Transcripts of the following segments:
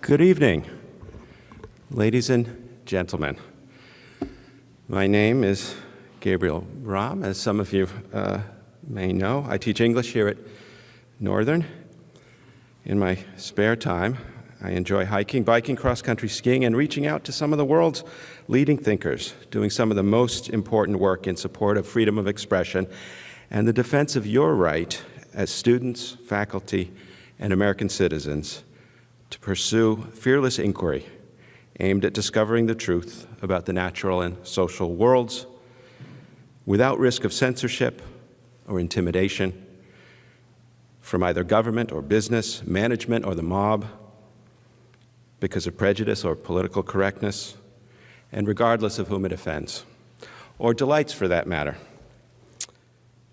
Good evening, ladies and gentlemen. My name is Gabriel Rahm. As some of you may know, I teach English here at Northern. In my spare time, I enjoy hiking, biking, cross-country skiing, and reaching out to some of the world's leading thinkers, doing some of the most important work in support of freedom of expression and the defense of your right as students, faculty, and American citizens to pursue fearless inquiry aimed at discovering the truth about the natural and social worlds without risk of censorship or intimidation from either government or business, management or the mob, because of prejudice or political correctness, and regardless of whom it offends, or delights for that matter.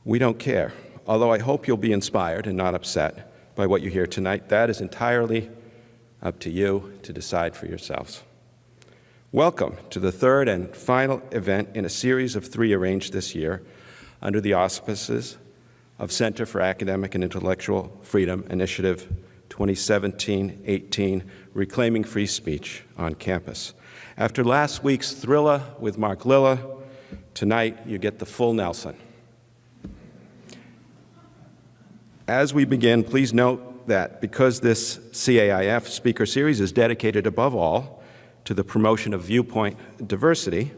We don't care, although I hope you'll be inspired and not upset by what you hear tonight. That is entirely up to you to decide for yourselves. Welcome to the third and final event in a series of 3 arranged this year under the auspices of Center for Academic and Intellectual Freedom Initiative 2017-18, Reclaiming Free Speech on Campus. After last week's Thrilla with Mark Lilla, tonight you get the full Nelson. As we begin, please note that because this CAIF speaker series is dedicated above all to the promotion of viewpoint diversity,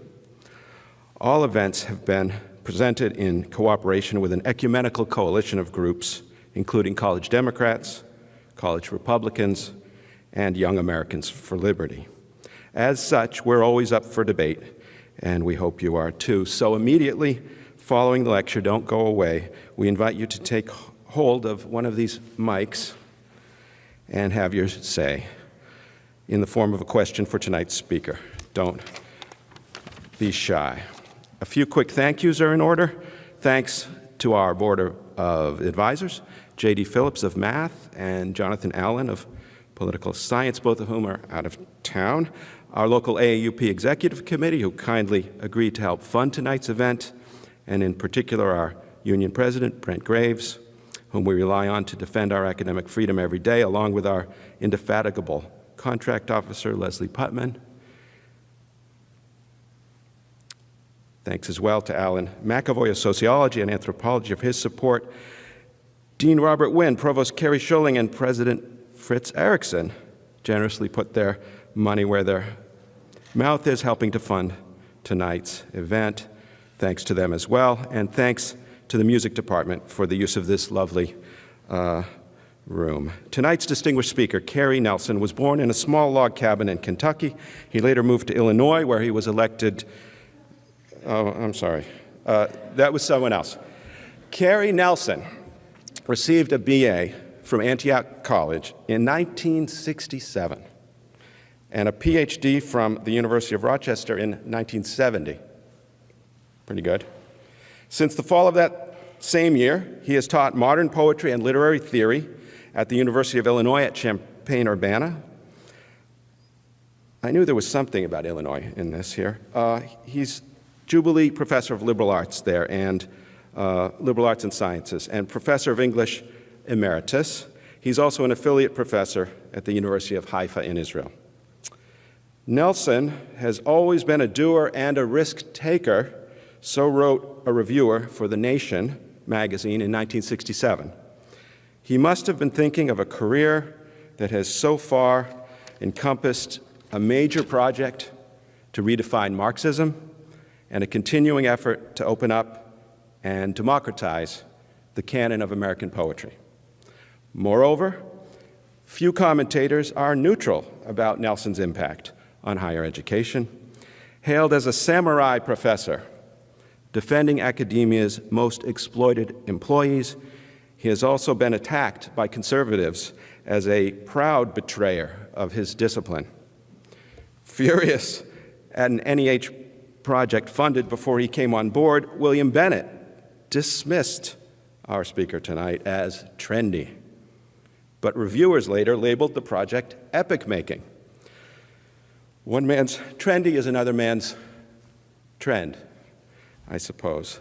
all events have been presented in cooperation with an ecumenical coalition of groups, including college Democrats, college Republicans, and Young Americans for Liberty. As such, we're always up for debate, and we hope you are too. So immediately following the lecture, don't go away. We invite you to take hold of one of these mics and have your say in the form of a question for tonight's speaker. Don't be shy. A few quick thank yous are in order. Thanks to our Board of Advisors, J.D. Phillips of Math and Jonathan Allen of Political Science, both of whom are out of town. Our local AAUP Executive Committee, who kindly agreed to help fund tonight's event, and in particular our Union President, Brent Graves, whom we rely on to defend our academic freedom every day, along with our indefatigable contract officer, Leslie Putman. Thanks as well to Alan McAvoy of Sociology and Anthropology for his support. Dean Robert Wynn, Provost Kerry Scholing, and President Fritz Erickson generously put their money where their mouth is, helping to fund tonight's event. Thanks to them as well, and thanks to the music department for the use of this lovely room. Tonight's distinguished speaker, Kerry Nelson, was born in a small log cabin in Kentucky. He later moved to Illinois, where he was elected. That was someone else. Kerry Nelson received a BA from Antioch College in 1967 and a PhD from the University of Rochester in 1970. Pretty good. Since the fall of that same year, he has taught modern poetry and literary theory at the University of Illinois at Champaign-Urbana. I knew there was something about Illinois in this here. He's Jubilee Professor of Liberal Arts there, and Liberal Arts and Sciences, and Professor of English Emeritus. He's also an affiliate professor at the University of Haifa in Israel. Nelson has always been a doer and a risk-taker. So wrote a reviewer for The Nation magazine in 1967. He must have been thinking of a career that has so far encompassed a major project to redefine Marxism and a continuing effort to open up and democratize the canon of American poetry. Moreover, few commentators are neutral about Nelson's impact on higher education. Hailed as a samurai professor, defending academia's most exploited employees, he has also been attacked by conservatives as a proud betrayer of his discipline. Furious at an NEH project funded before he came on board, William Bennett dismissed our speaker tonight as trendy. But reviewers later labeled the project epic-making. One man's trendy is another man's trend, I suppose.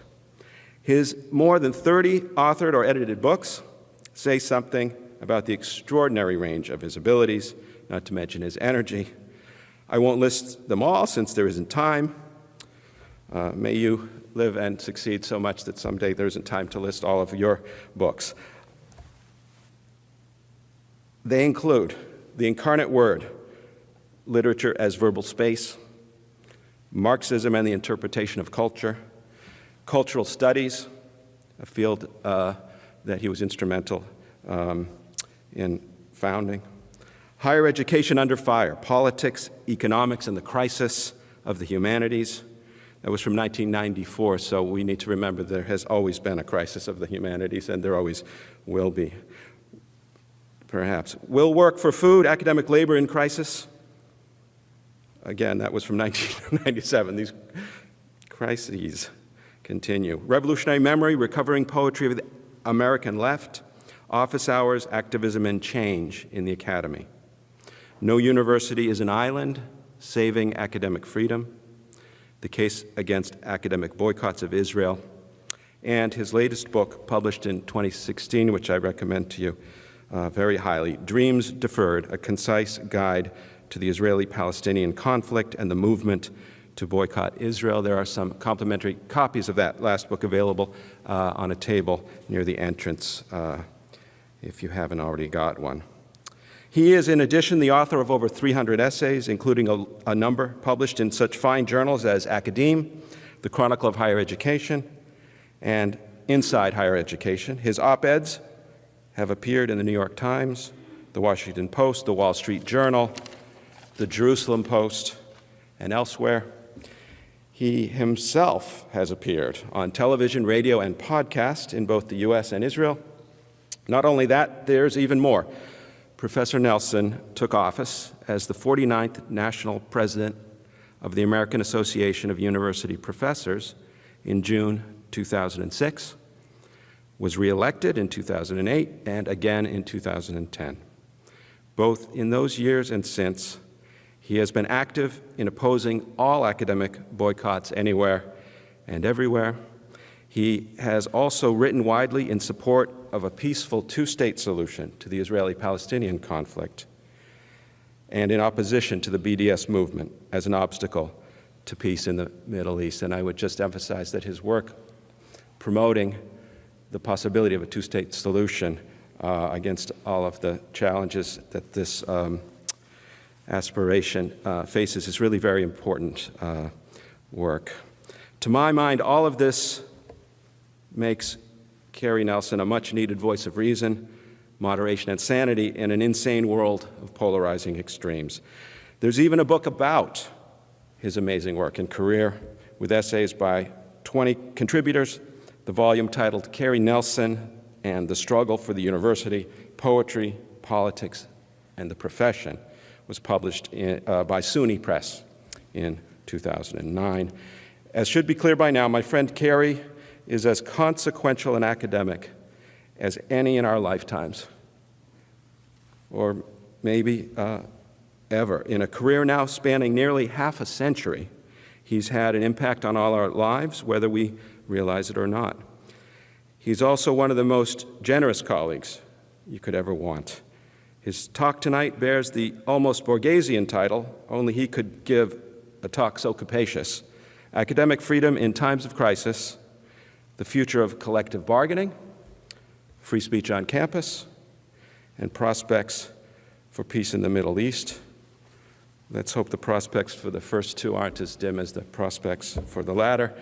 His more than 30 authored or edited books say something about the extraordinary range of his abilities, not to mention his energy. I won't list them all since there isn't time. May you live and succeed so much that someday there isn't time to list all of your books. They include The Incarnate Word, Literature as Verbal Space, Marxism and the Interpretation of Culture, Cultural Studies, a field that he was instrumental in founding, Higher Education Under Fire, Politics, Economics, and the Crisis of the Humanities. That was from 1994, so we need to remember there has always been a crisis of the humanities, and there always will be, perhaps. Will Work for Food, Academic Labor in Crisis. Again, that was from 1997. These crises continue. Revolutionary Memory, Recovering Poetry of the American Left, Office Hours, Activism, and Change in the Academy. No University is an Island, Saving Academic Freedom, The Case Against Academic Boycotts of Israel, and his latest book, published in 2016, which I recommend to you very highly, Dreams Deferred, A Concise Guide to the Israeli-Palestinian Conflict and the Movement to Boycott Israel. There are some complimentary copies of that last book available on a table near the entrance if you haven't already got one. He is, in addition, the author of over 300 essays, including a number published in such fine journals as Academe, The Chronicle of Higher Education, and Inside Higher Education. His op-eds have appeared in the New York Times, the Washington Post, the Wall Street Journal, the Jerusalem Post, and elsewhere. He himself has appeared on television, radio, and podcast in both the U.S. and Israel. Not only that, there's even more. Professor Nelson took office as the 49th National President of the American Association of University Professors in June 2006, was reelected in 2008, and again in 2010. Both in those years and since, he has been active in opposing all academic boycotts anywhere and everywhere. He has also written widely in support of a peaceful two-state solution to the Israeli-Palestinian conflict and in opposition to the BDS movement as an obstacle to peace in the Middle East. And I would just emphasize that his work promoting the possibility of a two-state solution against all of the challenges that this aspiration faces is really very important work. To my mind, all of this makes Carrie Nelson a much-needed voice of reason, moderation, and sanity in an insane world of polarizing extremes. There's even a book about his amazing work and career with essays by 20 contributors, the volume titled Carrie Nelson and the Struggle for the University, Poetry, Politics, and the Profession, was published by SUNY Press in 2009. As should be clear by now, my friend Carrie is as consequential an academic as any in our lifetimes, or maybe ever. In a career now spanning nearly half a century, he's had an impact on all our lives, whether we realize it or not. He's also one of the most generous colleagues you could ever want. His talk tonight bears the almost Borgesian title, only he could give a talk so capacious: Academic Freedom in Times of Crisis, the Future of Collective Bargaining, Free Speech on Campus, and Prospects for Peace in the Middle East. Let's hope the prospects for the first two aren't as dim as the prospects for the latter.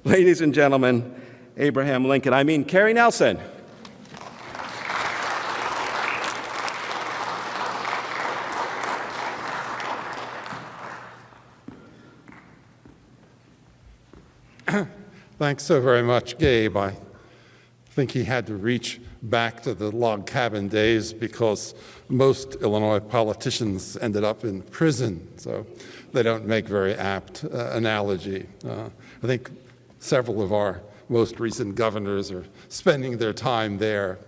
Ladies and gentlemen, Abraham Lincoln, Carrie Nelson. Thanks so very much, Gabe. I think he had to reach back to the log cabin days because most Illinois politicians ended up in prison, so they don't make very apt analogy. I think several of our most recent governors are spending their time there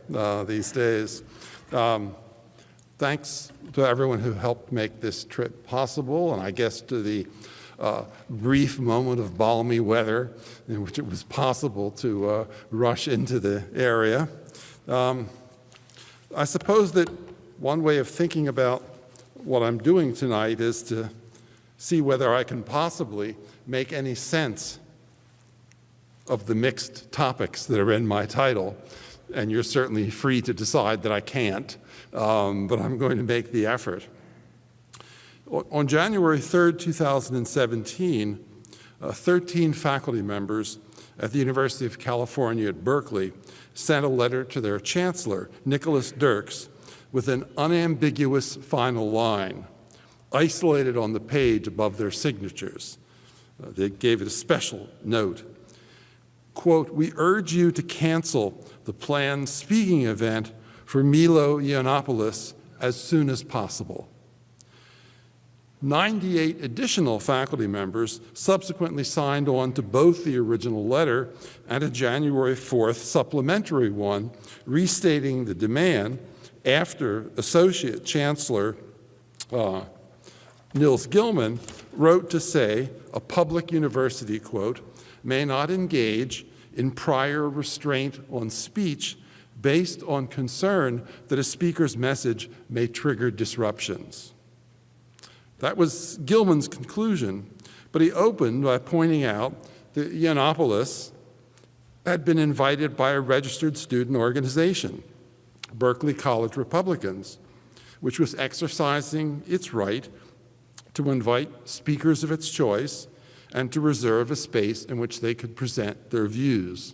these days. Thanks to everyone who helped make this trip possible, and I guess to the brief moment of balmy weather in which it was possible to rush into the area. I suppose that one way of thinking about what I'm doing tonight is to see whether I can possibly make any sense of the mixed topics that are in my title, and you're certainly free to decide that I can't, but I'm going to make the effort. On January 3rd, 2017, 13 faculty members at the University of California at Berkeley sent a letter to their chancellor, Nicholas Dirks, with an unambiguous final line, isolated on the page above their signatures. They gave it a special note. Quote, "We urge you to cancel the planned speaking event for Milo Yiannopoulos as soon as possible." 98 additional faculty members subsequently signed on to both the original letter and a January 4th supplementary one, restating the demand after Associate Chancellor Nils Gilman wrote to say a public university, quote, "may not engage in prior restraint on speech based on concern that a speaker's message may trigger disruptions." That was Gilman's conclusion, but he opened by pointing out that Yiannopoulos had been invited by a registered student organization, Berkeley College Republicans, which was exercising its right to invite speakers of its choice and to reserve a space in which they could present their views,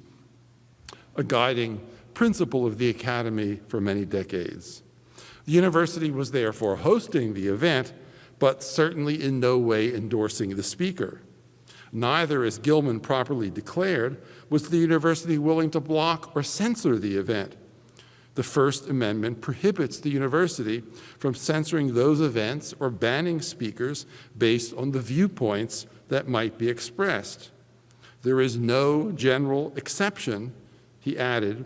a guiding principle of the Academy for many decades. The university was therefore hosting the event, but certainly in no way endorsing the speaker. Neither, as Gilman properly declared, was the university willing to block or censor the event. The First Amendment prohibits the university from censoring those events or banning speakers based on the viewpoints that might be expressed. There is no general exception, he added,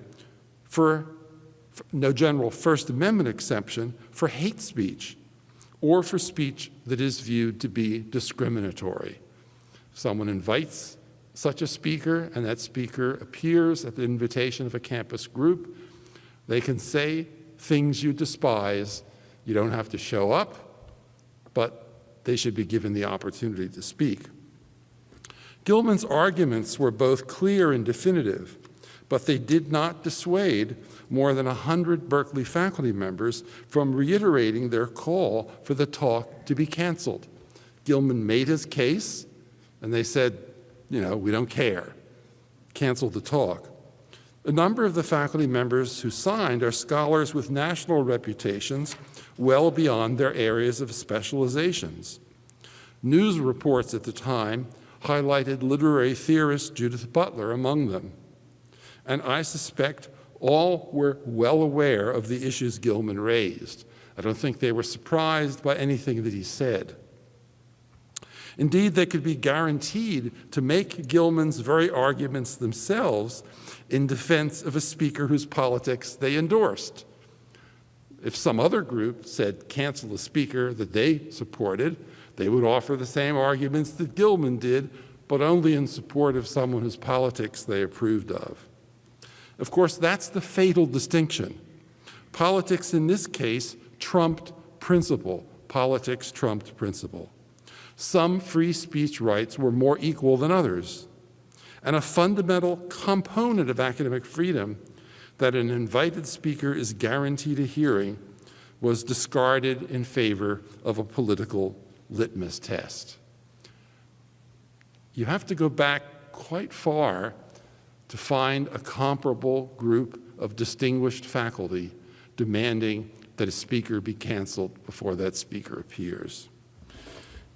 no general First Amendment exception for hate speech or for speech that is viewed to be discriminatory. If someone invites such a speaker and that speaker appears at the invitation of a campus group, they can say things you despise. You don't have to show up, but they should be given the opportunity to speak. Gilman's arguments were both clear and definitive, but they did not dissuade more than 100 Berkeley faculty members from reiterating their call for the talk to be canceled. Gilman made his case, and they said, we don't care. Cancel the talk. A number of the faculty members who signed are scholars with national reputations well beyond their areas of specializations. News reports at the time highlighted literary theorist Judith Butler among them. And I suspect all were well aware of the issues Gilman raised. I don't think they were surprised by anything that he said. Indeed, they could be guaranteed to make Gilman's very arguments themselves in defense of a speaker whose politics they endorsed. If some other group said cancel a speaker that they supported, they would offer the same arguments that Gilman did, but only in support of someone whose politics they approved of. Of course, that's the fatal distinction. Politics in this case trumped principle. Politics trumped principle. Some free speech rights were more equal than others. And a fundamental component of academic freedom, that an invited speaker is guaranteed a hearing, was discarded in favor of a political litmus test. You have to go back quite far to find a comparable group of distinguished faculty demanding that a speaker be canceled before that speaker appears.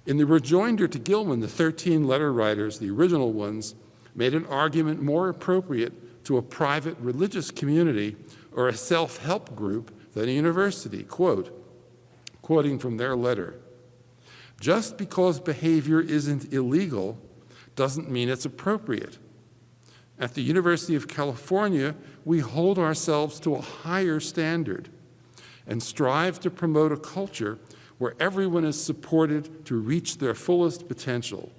In the rejoinder to Gilman, the 13 letter writers, the original ones, made an argument more appropriate to a private religious community or a self-help group than a university. Quoting from their letter, "Just because behavior isn't illegal doesn't mean it's appropriate. At the University of California, we hold ourselves to a higher standard and strive to promote a culture where everyone is supported to reach their fullest potential.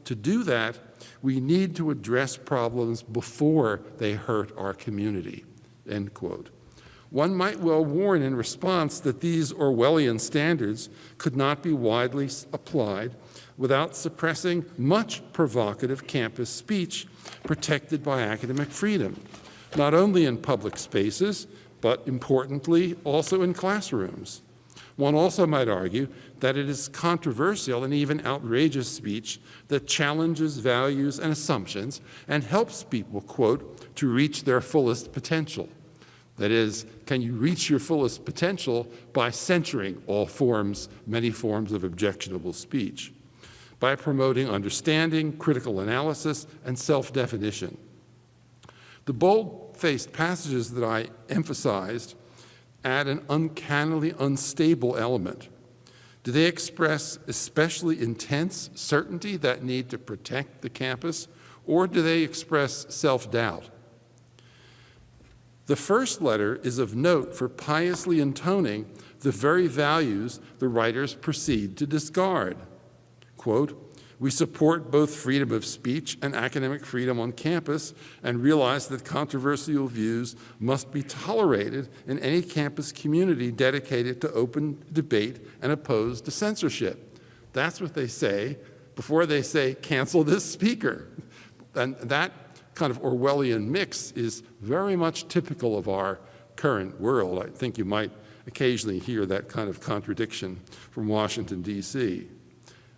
To do that, we need to address problems before they hurt our community." End quote. One might well warn in response that these Orwellian standards could not be widely applied without suppressing much provocative campus speech protected by academic freedom, not only in public spaces, but importantly, also in classrooms. One also might argue that it is controversial and even outrageous speech that challenges values and assumptions and helps people, quote, to reach their fullest potential. That is, can you reach your fullest potential by censoring all forms, many forms of objectionable speech, by promoting understanding, critical analysis, and self-definition. The bold-faced passages that I emphasized add an uncannily unstable element. Do they express especially intense certainty that need to protect the campus, or do they express self-doubt? The first letter is of note for piously intoning the very values the writers proceed to discard. Quote, "We support both freedom of speech and academic freedom on campus and realize that controversial views must be tolerated in any campus community dedicated to open debate and opposed to censorship." That's what they say before they say, cancel this speaker. And that kind of Orwellian mix is very much typical of our current world. I think you might occasionally hear that kind of contradiction from Washington, D.C.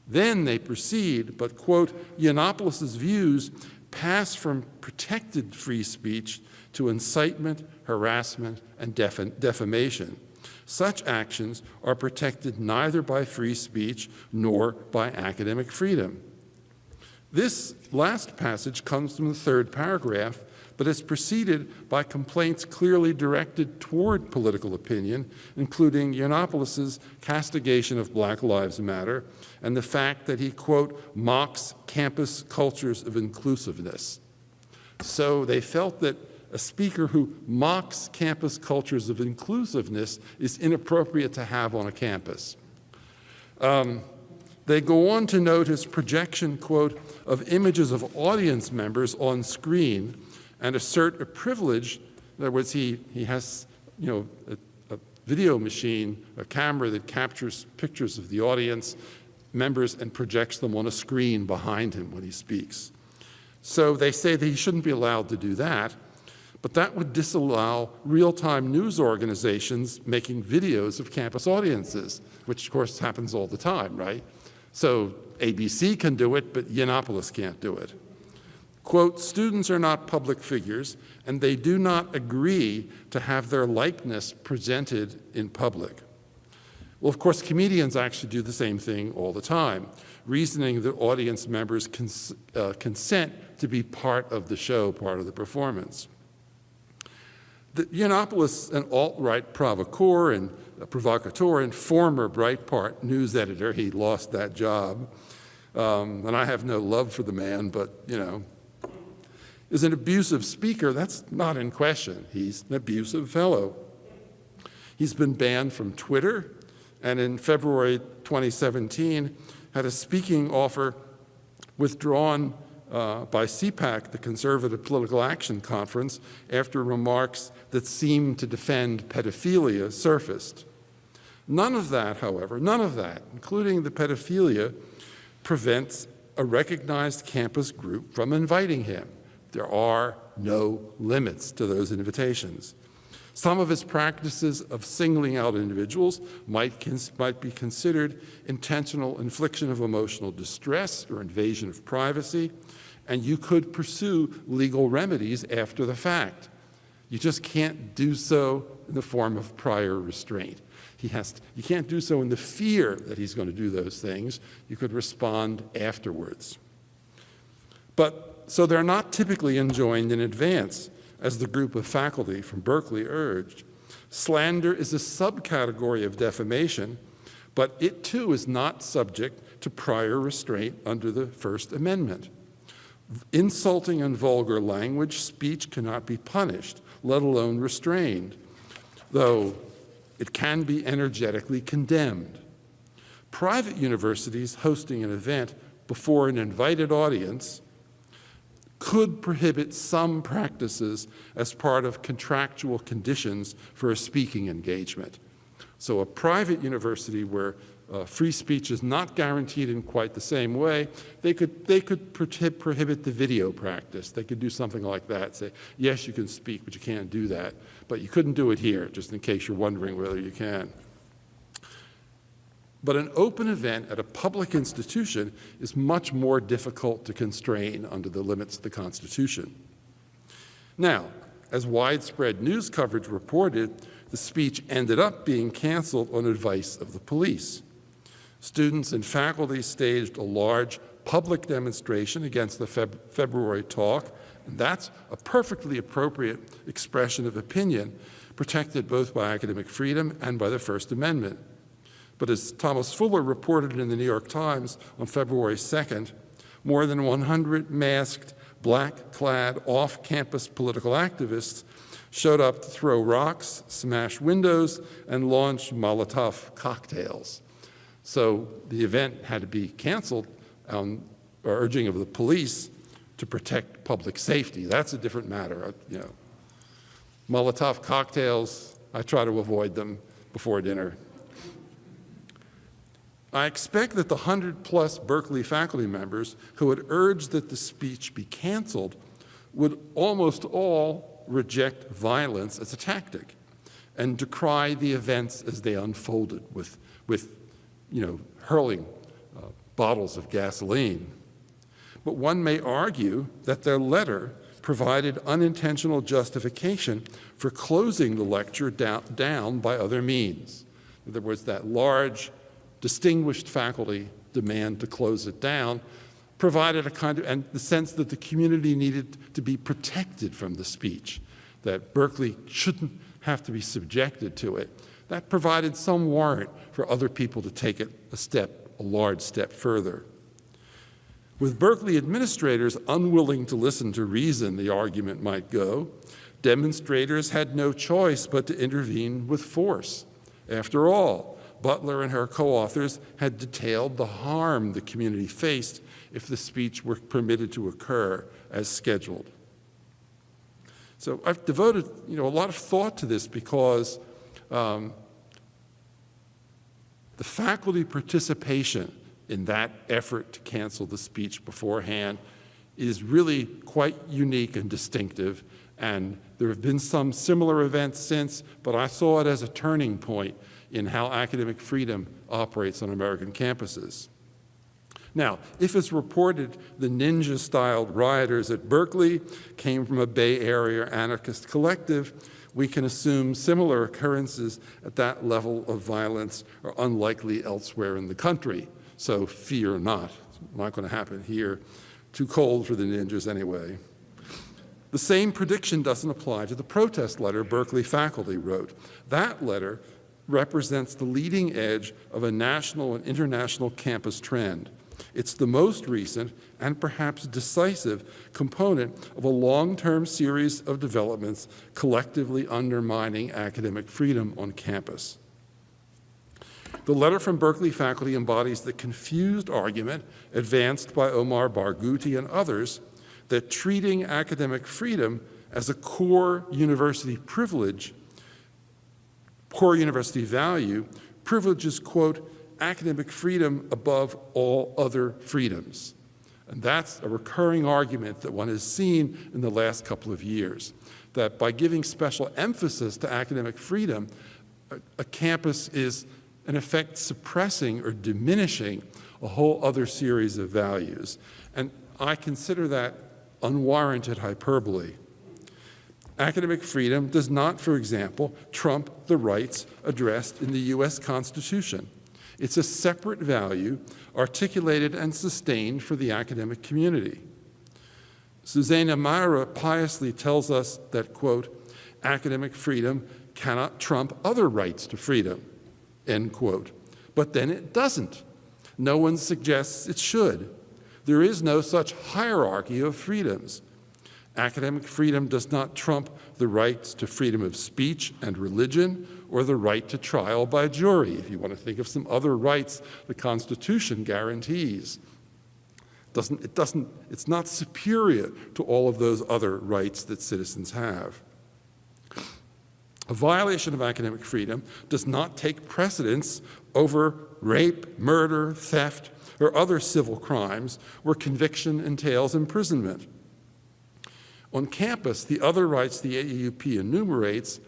Then they proceed, but, quote, Yiannopoulos' views pass from protected free speech to incitement, harassment, and defamation. Such actions are protected neither by free speech nor by academic freedom. This last passage comes from the third paragraph, but is preceded by complaints clearly directed toward political opinion, including Yiannopoulos' castigation of Black Lives Matter and the fact that he, quote, mocks campus cultures of inclusiveness. So they felt that a speaker who mocks campus cultures of inclusiveness is inappropriate to have on a campus. They go on to note his projection, quote, of images of audience members on screen and assert a privilege. In other words, he has, a video machine, a camera that captures pictures of the audience members and projects them on a screen behind him when he speaks. So they say that he shouldn't be allowed to do that, but that would disallow real-time news organizations making videos of campus audiences, which of course happens all the time, right? So ABC can do it, but Yiannopoulos can't do it. Quote, students are not public figures, and they do not agree to have their likeness presented in public. Well, of course, comedians actually do the same thing all the time, reasoning that audience members consent to be part of the show, part of the performance. Yiannopoulos, an alt-right provocateur and former Breitbart news editor, he lost that job, and I have no love for the man, but, is an abusive speaker. That's not in question. He's an abusive fellow. He's been banned from Twitter, and in February 2017 had a speaking offer withdrawn by CPAC, the Conservative Political Action Conference, after remarks that seemed to defend pedophilia surfaced. None of that, however, including the pedophilia, prevents a recognized campus group from inviting him. There are no limits to those invitations. Some of his practices of singling out individuals might be considered intentional infliction of emotional distress or invasion of privacy, and you could pursue legal remedies after the fact. You just can't do so in the form of prior restraint. You can't do so in the fear that he's going to do those things. You could respond afterwards. So they're not typically enjoined in advance, as the group of faculty from Berkeley urged. Slander is a subcategory of defamation, but it too is not subject to prior restraint under the First Amendment. Insulting and vulgar language, speech cannot be punished, let alone restrained, though it can be energetically condemned. Private universities hosting an event before an invited audience could prohibit some practices as part of contractual conditions for a speaking engagement. So a private university where free speech is not guaranteed in quite the same way, they could prohibit the video practice. They could do something like that, say, yes, you can speak, but you can't do that. But you couldn't do it here, just in case you're wondering whether you can. But an open event at a public institution is much more difficult to constrain under the limits of the Constitution. Now, as widespread news coverage reported, the speech ended up being canceled on advice of the police. Students and faculty staged a large public demonstration against the February talk, and that's a perfectly appropriate expression of opinion, protected both by academic freedom and by the First Amendment. But as Thomas Fuller reported in the New York Times on February 2nd, more than 100 masked, black-clad, off-campus political activists showed up to throw rocks, smash windows, and launch Molotov cocktails. So the event had to be canceled on urging of the police to protect public safety. That's a different matter. Molotov cocktails, I try to avoid them before dinner. I expect that the 100+ Berkeley faculty members who had urged that the speech be canceled would almost all reject violence as a tactic and decry the events as they unfolded with hurling bottles of gasoline. But one may argue that their letter provided unintentional justification for closing the lecture down by other means. In other words, that large, distinguished faculty demand to close it down provided a kind of, and the sense that the community needed to be protected from the speech, that Berkeley shouldn't have to be subjected to it. That provided some warrant for other people to take it a large step further. With Berkeley administrators unwilling to listen to reason, the argument might go, demonstrators had no choice but to intervene with force. After all, Butler and her co-authors had detailed the harm the community faced if the speech were permitted to occur as scheduled. So I've devoted a lot of thought to this because the faculty participation in that effort to cancel the speech beforehand is really quite unique and distinctive, and there have been some similar events since, but I saw it as a turning point in how academic freedom operates on American campuses. Now, if it's reported the ninja-styled rioters at Berkeley came from a Bay Area anarchist collective, we can assume similar occurrences at that level of violence are unlikely elsewhere in the country. So fear not. It's not going to happen here. Too cold for the ninjas anyway. The same prediction doesn't apply to the protest letter Berkeley faculty wrote. That letter represents the leading edge of a national and international campus trend. It's the most recent and perhaps decisive component of a long-term series of developments collectively undermining academic freedom on campus. The letter from Berkeley faculty embodies the confused argument advanced by Omar Barghouti and others that treating academic freedom as a core university privilege, core university value, privileges, quote, academic freedom above all other freedoms. And that's a recurring argument that one has seen in the last couple of years, that by giving special emphasis to academic freedom, a campus is in effect suppressing or diminishing a whole other series of values. And I consider that unwarranted hyperbole. Academic freedom does not, for example, trump the rights addressed in the U.S. Constitution. It's a separate value articulated and sustained for the academic community. Susanna Myra piously tells us that, quote, academic freedom cannot trump other rights to freedom, end quote. But then it doesn't. No one suggests it should. There is no such hierarchy of freedoms. Academic freedom does not trump the rights to freedom of speech and religion or the right to trial by jury, if you want to think of some other rights the Constitution guarantees. It's not superior to all of those other rights that citizens have. A violation of academic freedom does not take precedence over rape, murder, theft, or other civil crimes where conviction entails imprisonment. On campus, the other rights the AAUP enumerates,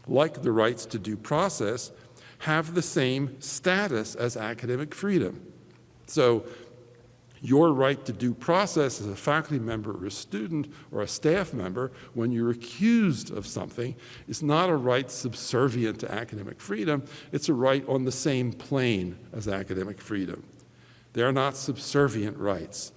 like the rights to due process, have the same status as academic freedom. So your right to due process as a faculty member or a student or a staff member when you're accused of something is not a right subservient to academic freedom. It's a right on the same plane as academic freedom. They are not subservient rights.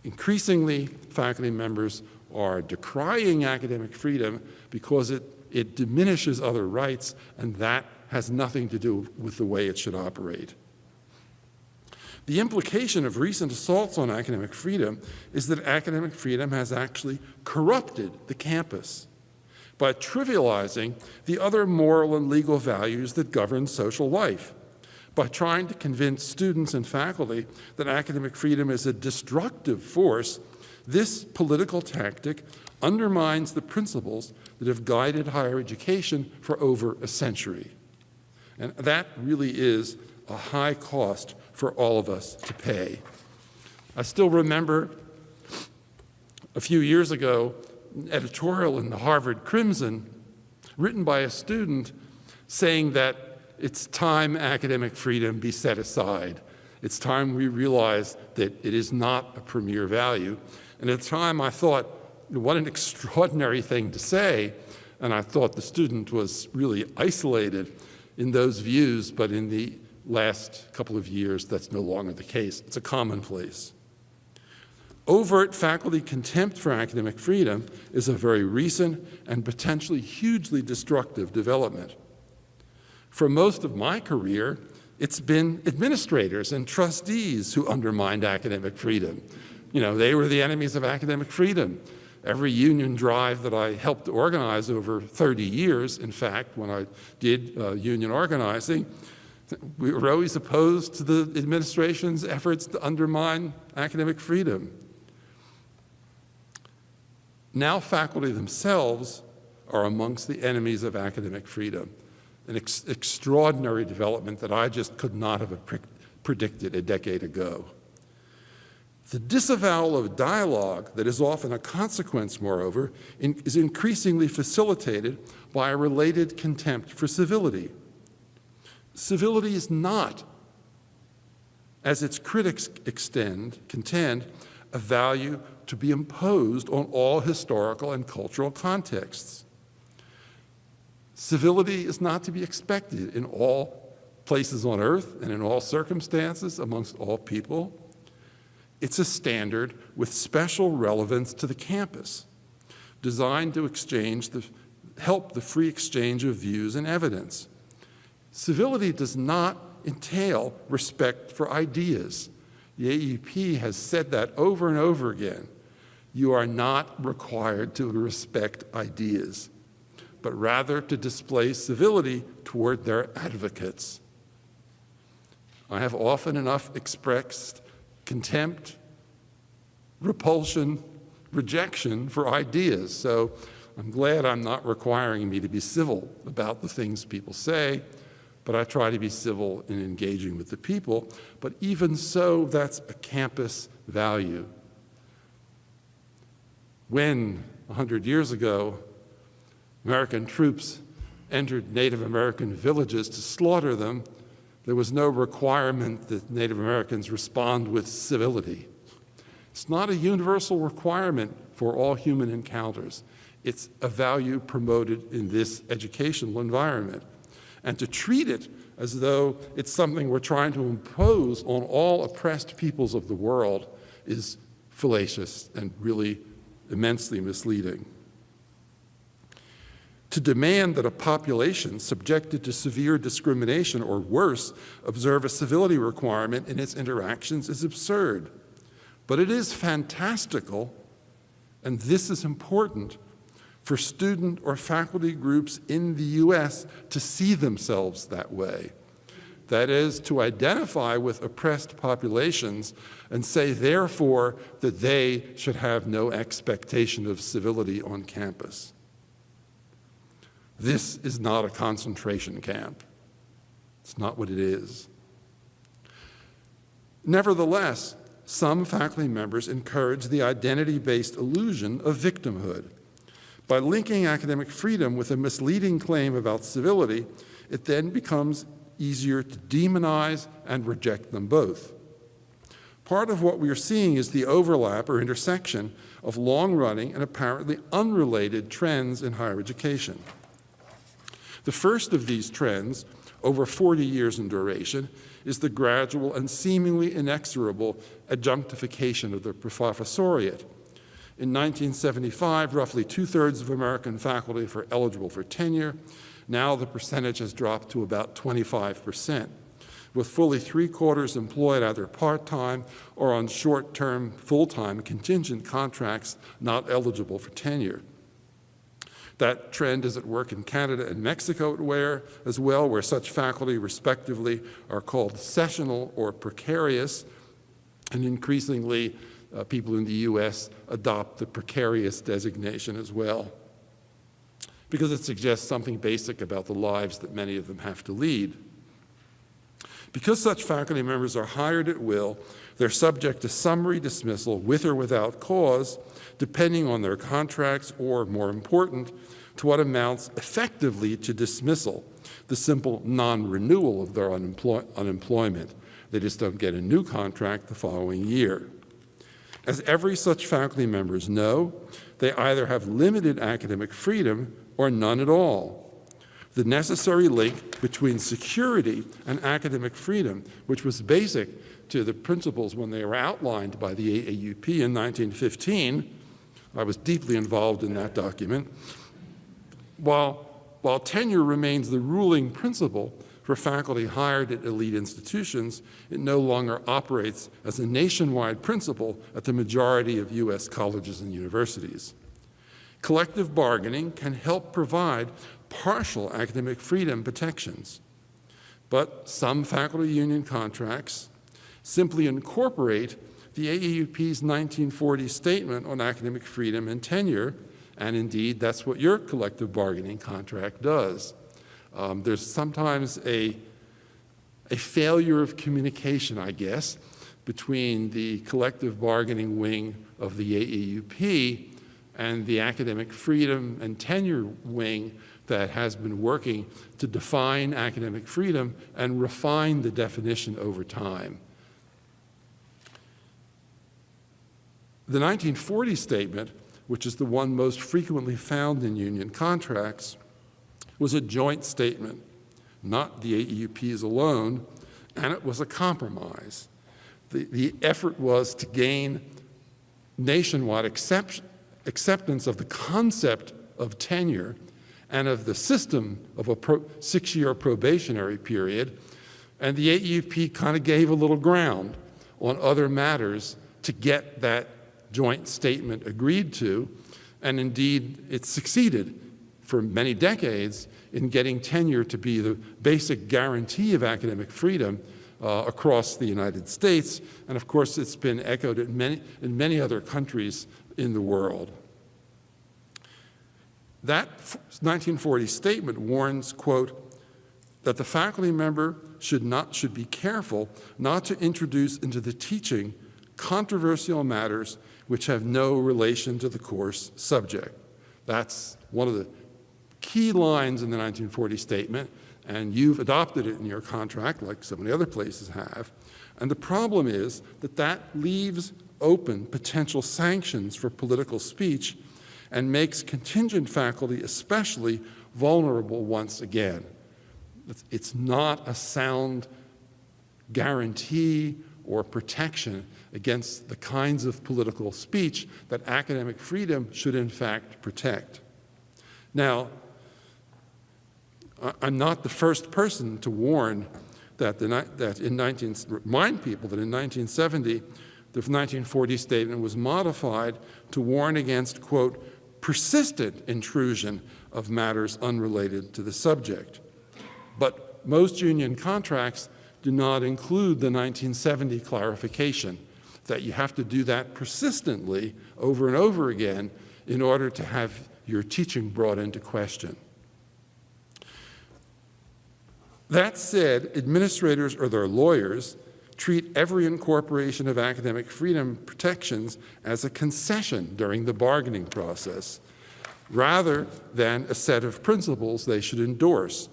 Increasingly, faculty members are decrying academic freedom because it diminishes other rights, and that has nothing to do with the way it should operate. The implication of recent assaults on academic freedom is that academic freedom has actually corrupted the campus by trivializing the other moral and legal values that govern social life, by trying to convince students and faculty that academic freedom is a destructive force. This political tactic undermines the principles that have guided higher education for over a century. And that really is a high cost for all of us to pay. I still remember a few years ago an editorial in the Harvard Crimson written by a student saying that it's time academic freedom be set aside. It's time we realize that it is not a premier value. And at the time I thought, what an extraordinary thing to say. And I thought the student was really isolated in those views, but in the last couple of years, that's no longer the case. It's a commonplace. Overt faculty contempt for academic freedom is a very recent and potentially hugely destructive development. For most of my career, it's been administrators and trustees who undermined academic freedom. You know, they were the enemies of academic freedom. Every union drive that I helped organize over 30 years, in fact, when I did union organizing, we were always opposed to the administration's efforts to undermine academic freedom. Now faculty themselves are amongst the enemies of academic freedom, an extraordinary development that I just could not have predicted a decade ago. The disavowal of dialogue that is often a consequence, moreover, is increasingly facilitated by a related contempt for civility. Civility is not, as its critics contend, a value to be imposed on all historical and cultural contexts. Civility is not to be expected in all places on earth and in all circumstances amongst all people. It's a standard with special relevance to the campus, designed to help the free exchange of views and evidence. Civility does not entail respect for ideas. The AEP has said that over and over again. You are not required to respect ideas, but rather to display civility toward their advocates. I have often enough expressed contempt, repulsion, rejection for ideas, so I'm glad I'm not requiring me to be civil about the things people say, but I try to be civil in engaging with the people. But even so, that's a campus value. When, 100 years ago, American troops entered Native American villages to slaughter them, there was no requirement that Native Americans respond with civility. It's not a universal requirement for all human encounters. It's a value promoted in this educational environment. And to treat it as though it's something we're trying to impose on all oppressed peoples of the world is fallacious and really immensely misleading. To demand that a population subjected to severe discrimination or worse observe a civility requirement in its interactions is absurd. But it is fantastical, and this is important, for student or faculty groups in the US to see themselves that way. that is, to identify with oppressed populations and say, therefore, that they should have no expectation of civility on campus. This is not a concentration camp. It's not what it is. Nevertheless, some faculty members encourage the identity-based illusion of victimhood. By linking academic freedom with a misleading claim about civility, it then becomes easier to demonize and reject them both. Part of what we are seeing is the overlap or intersection of long-running and apparently unrelated trends in higher education. The first of these trends, over 40 years in duration, is the gradual and seemingly inexorable adjunctification of the professoriate. In 1975, roughly 2/3 of American faculty were eligible for tenure. Now the percentage has dropped to about 25%, with fully 3/4 employed either part-time or on short-term, full-time contingent contracts not eligible for tenure. That trend is at work in Canada and Mexico as well, where such faculty respectively are called sessional or precarious, and increasingly people in the US adopt the precarious designation as well, because it suggests something basic about the lives that many of them have to lead. Because such faculty members are hired at will, they're subject to summary dismissal with or without cause, depending on their contracts or, more important, to what amounts effectively to dismissal, the simple non-renewal of their unemployment. They just don't get a new contract the following year. As every such faculty members know, they either have limited academic freedom or none at all. The necessary link between security and academic freedom, which was basic to the principles when they were outlined by the AAUP in 1915, I was deeply involved in that document. While tenure remains the ruling principle for faculty hired at elite institutions, it no longer operates as a nationwide principle at the majority of US colleges and universities. Collective bargaining can help provide partial academic freedom protections, but some faculty union contracts simply incorporate the AAUP's 1940 statement on academic freedom and tenure, and indeed that's what your collective bargaining contract does. There's sometimes a failure of communication, I guess, between the collective bargaining wing of the AAUP and the academic freedom and tenure wing that has been working to define academic freedom and refine the definition over time. The 1940 statement, which is the one most frequently found in union contracts, was a joint statement, not the AAUP's alone, and it was a compromise. The effort was to gain nationwide acceptance of the concept of tenure and of the system of a 6-year probationary period, and the AAUP kind of gave a little ground on other matters to get that joint statement agreed to, and indeed it succeeded for many decades in getting tenure to be the basic guarantee of academic freedom across the United States, and of course it's been echoed in many other countries in the world. That 1940 statement warns, quote, that the faculty member should be careful not to introduce into the teaching controversial matters which have no relation to the course subject. That's one of the key lines in the 1940 statement, and you've adopted it in your contract like so many other places have. And the problem is that that leaves open potential sanctions for political speech and makes contingent faculty especially vulnerable once again. It's not a sound guarantee or protection against the kinds of political speech that academic freedom should in fact protect. Now, I'm not the first person to warn remind people that in 1970, the 1940 statement was modified to warn against, quote, persistent intrusion of matters unrelated to the subject. But most union contracts do not include the 1970 clarification that you have to do that persistently over and over again in order to have your teaching brought into question. That said, administrators or their lawyers treat every incorporation of academic freedom protections as a concession during the bargaining process, rather than a set of principles they should endorse,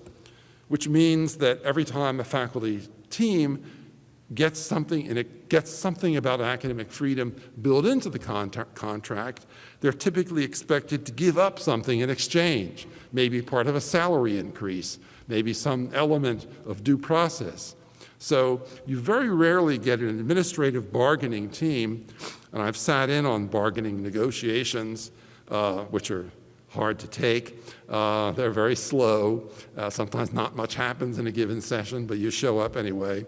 which means that every time a faculty team gets something, and it gets something about academic freedom built into the contract, they're typically expected to give up something in exchange, maybe part of a salary increase, maybe some element of due process. So you very rarely get an administrative bargaining team, and I've sat in on bargaining negotiations, which are hard to take. They're very slow. Sometimes not much happens in a given session, but you show up anyway.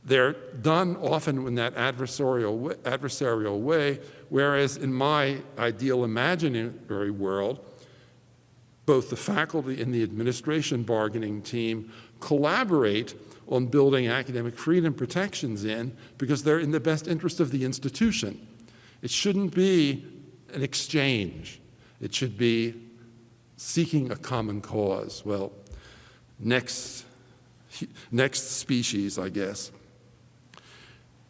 They're done often in that adversarial way, whereas in my ideal imaginary world, both the faculty and the administration bargaining team collaborate on building academic freedom protections in because they're in the best interest of the institution. It shouldn't be an exchange. It should be seeking a common cause. Well, next species, I guess.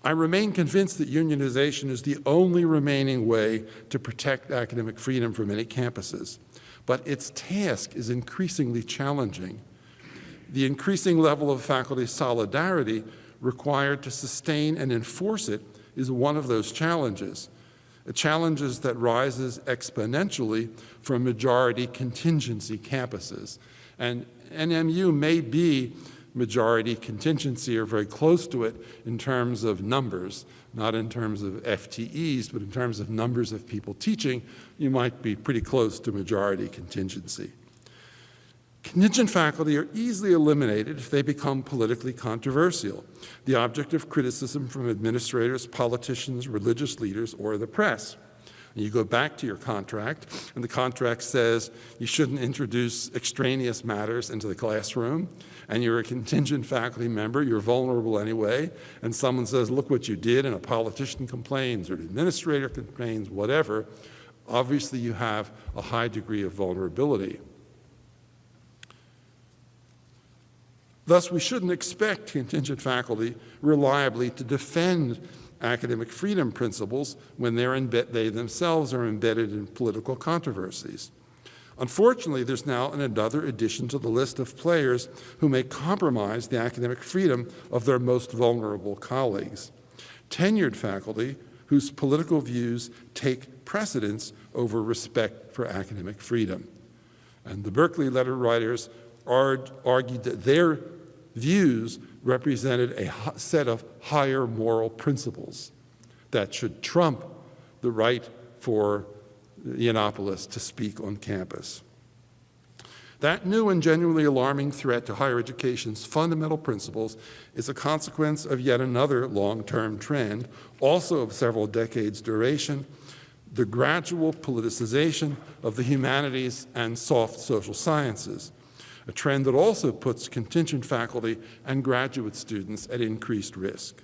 I remain convinced that unionization is the only remaining way to protect academic freedom for many campuses, but its task is increasingly challenging. The increasing level of faculty solidarity required to sustain and enforce it is one of those challenges, challenges that rises exponentially from majority contingency campuses. And NMU may be majority contingency or very close to it in terms of numbers, not in terms of FTEs, but in terms of numbers of people teaching, you might be pretty close to majority contingency. Contingent faculty are easily eliminated if they become politically controversial, the object of criticism from administrators, politicians, religious leaders, or the press. And you go back to your contract, and the contract says you shouldn't introduce extraneous matters into the classroom, and you're a contingent faculty member, you're vulnerable anyway, and someone says, look what you did, and a politician complains, or an administrator complains, whatever, obviously you have a high degree of vulnerability. Thus, we shouldn't expect contingent faculty reliably to defend academic freedom principles when they themselves are embedded in political controversies. Unfortunately, there's now another addition to the list of players who may compromise the academic freedom of their most vulnerable colleagues. Tenured faculty whose political views take precedence over respect for academic freedom. And the Berkeley letter writers argued that their views represented a set of higher moral principles that should trump the right for Yiannopoulos to speak on campus. That new and genuinely alarming threat to higher education's fundamental principles is a consequence of yet another long-term trend, also of several decades' duration, the gradual politicization of the humanities and soft social sciences, a trend that also puts contingent faculty and graduate students at increased risk.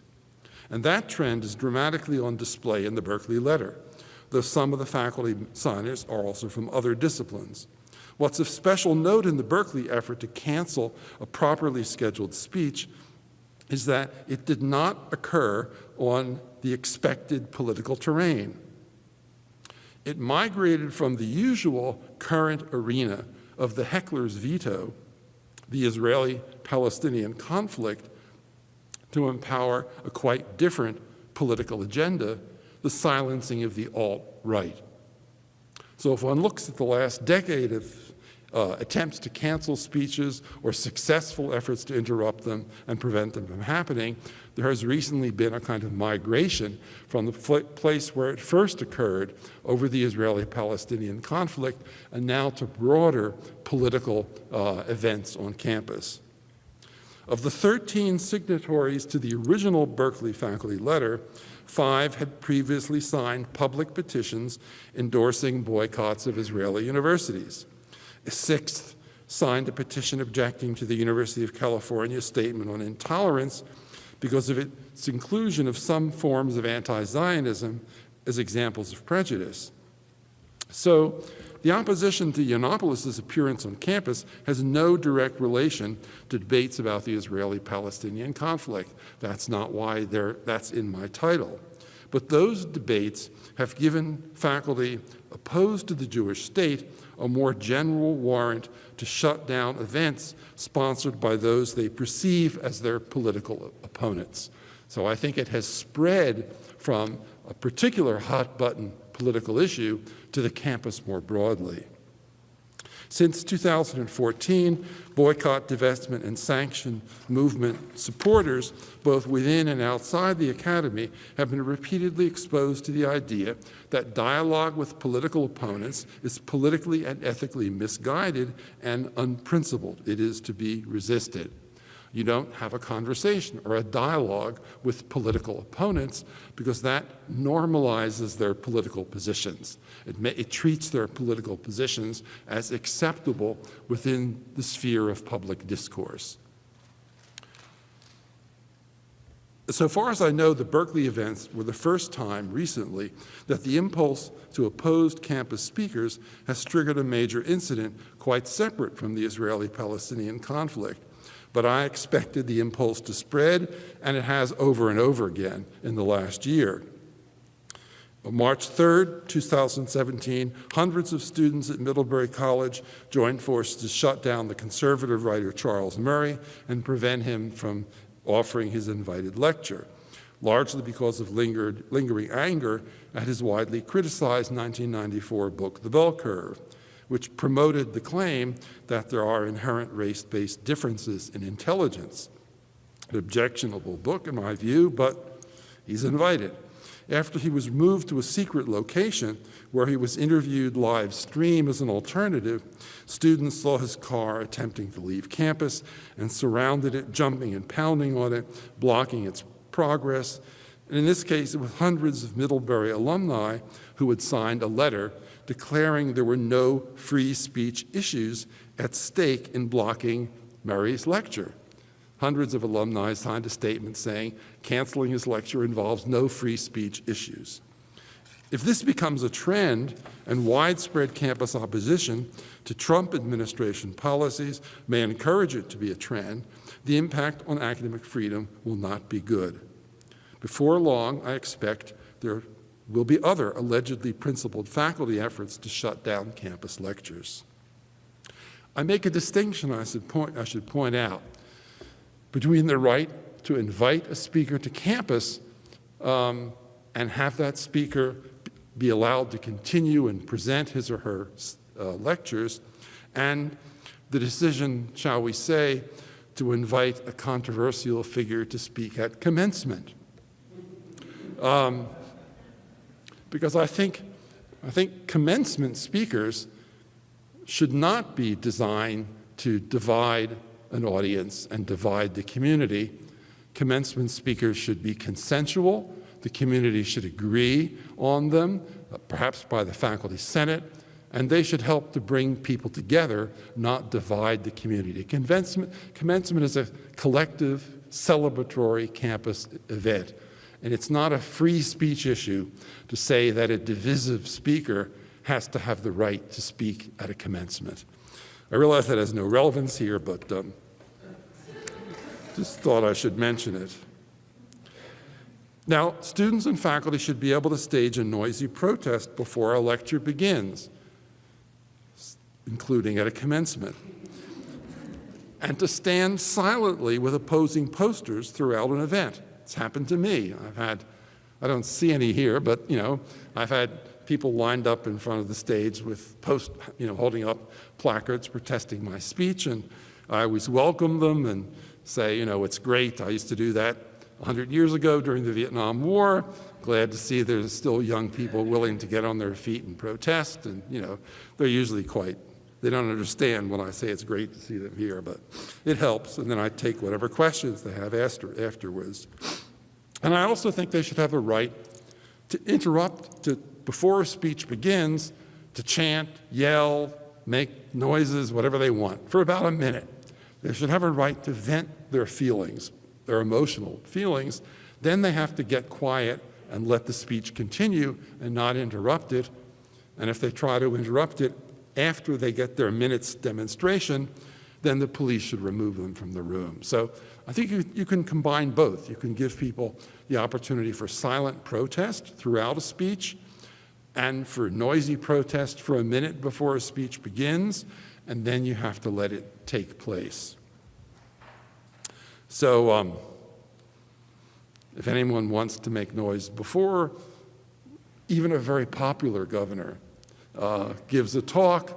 And that trend is dramatically on display in the Berkeley letter, though some of the faculty signers are also from other disciplines. What's of special note in the Berkeley effort to cancel a properly scheduled speech is that it did not occur on the expected political terrain. It migrated from the usual current arena of the heckler's veto, the Israeli-Palestinian conflict, to empower a quite different political agenda, the silencing of the alt-right. So if one looks at the last decade of attempts to cancel speeches or successful efforts to interrupt them and prevent them from happening, there has recently been a kind of migration from the place where it first occurred over the Israeli-Palestinian conflict and now to broader political events on campus. Of the 13 signatories to the original Berkeley faculty letter, 5 had previously signed public petitions endorsing boycotts of Israeli universities. A 6th signed a petition objecting to the University of California statement on intolerance because of its inclusion of some forms of anti-Zionism as examples of prejudice. So the opposition to Yiannopoulos' appearance on campus has no direct relation to debates about the Israeli-Palestinian conflict. That's not why that's in my title. But those debates have given faculty opposed to the Jewish state a more general warrant to shut down events sponsored by those they perceive as their political opponents. So I think it has spread from a particular hot-button political issue to the campus more broadly. Since 2014, boycott, divestment, and sanction movement supporters, both within and outside the academy, have been repeatedly exposed to the idea that dialogue with political opponents is politically and ethically misguided and unprincipled. It is to be resisted. You don't have a conversation or a dialogue with political opponents because that normalizes their political positions. It treats their political positions as acceptable within the sphere of public discourse. So far as I know, the Berkeley events were the first time recently that the impulse to opposed campus speakers has triggered a major incident quite separate from the Israeli-Palestinian conflict. But I expected the impulse to spread, and it has over and over again in the last year. On March 3rd, 2017, hundreds of students at Middlebury College joined forces to shut down the conservative writer Charles Murray and prevent him from offering his invited lecture, largely because of lingering anger at his widely criticized 1994 book, The Bell Curve, which promoted the claim that there are inherent race-based differences in intelligence. An objectionable book, in my view, but he's invited. After he was moved to a secret location where he was interviewed live stream as an alternative, students saw his car attempting to leave campus and surrounded it, jumping and pounding on it, blocking its progress. And in this case, it was hundreds of Middlebury alumni who had signed a letter declaring there were no free speech issues at stake in blocking Murray's lecture. Hundreds of alumni signed a statement saying canceling his lecture involves no free speech issues. If this becomes a trend and widespread campus opposition to Trump administration policies may encourage it to be a trend, the impact on academic freedom will not be good. Before long, I expect there will be other allegedly principled faculty efforts to shut down campus lectures. I make a distinction I should point out between the right to invite a speaker to campus and have that speaker be allowed to continue and present his or her lectures, and the decision, shall we say, to invite a controversial figure to speak at commencement. Because I think commencement speakers should not be designed to divide an audience and divide the community. Commencement speakers should be consensual. The community should agree on them, perhaps by the faculty senate, and they should help to bring people together, not divide the community. Commencement is a collective, celebratory campus event, and it's not a free speech issue to say that a divisive speaker has to have the right to speak at a commencement. I realize that has no relevance here, but just thought I should mention it. Now, students and faculty should be able to stage a noisy protest before a lecture begins, including at a commencement, and to stand silently with opposing posters throughout an event. It's happened to me. I don't see any here, but I've had people lined up in front of the stage with holding up placards protesting my speech, and I always welcome them and say, it's great. I used to do that 100 years ago during the Vietnam War. Glad to see there's still young people willing to get on their feet and protest, and they're usually they don't understand when I say it's great to see them here, but it helps, and then I take whatever questions they have afterwards. And I also think they should have a right to interrupt, before a speech begins, to chant, yell, make noises, whatever they want, for about a minute. They should have a right to vent their feelings, their emotional feelings. Then they have to get quiet and let the speech continue and not interrupt it. And if they try to interrupt it after they get their minute's demonstration, then the police should remove them from the room. So I think you can combine both. You can give people the opportunity for silent protest throughout a speech and for noisy protest for a minute before a speech begins, and then you have to let it take place. So if anyone wants to make noise before even a very popular governor gives a talk,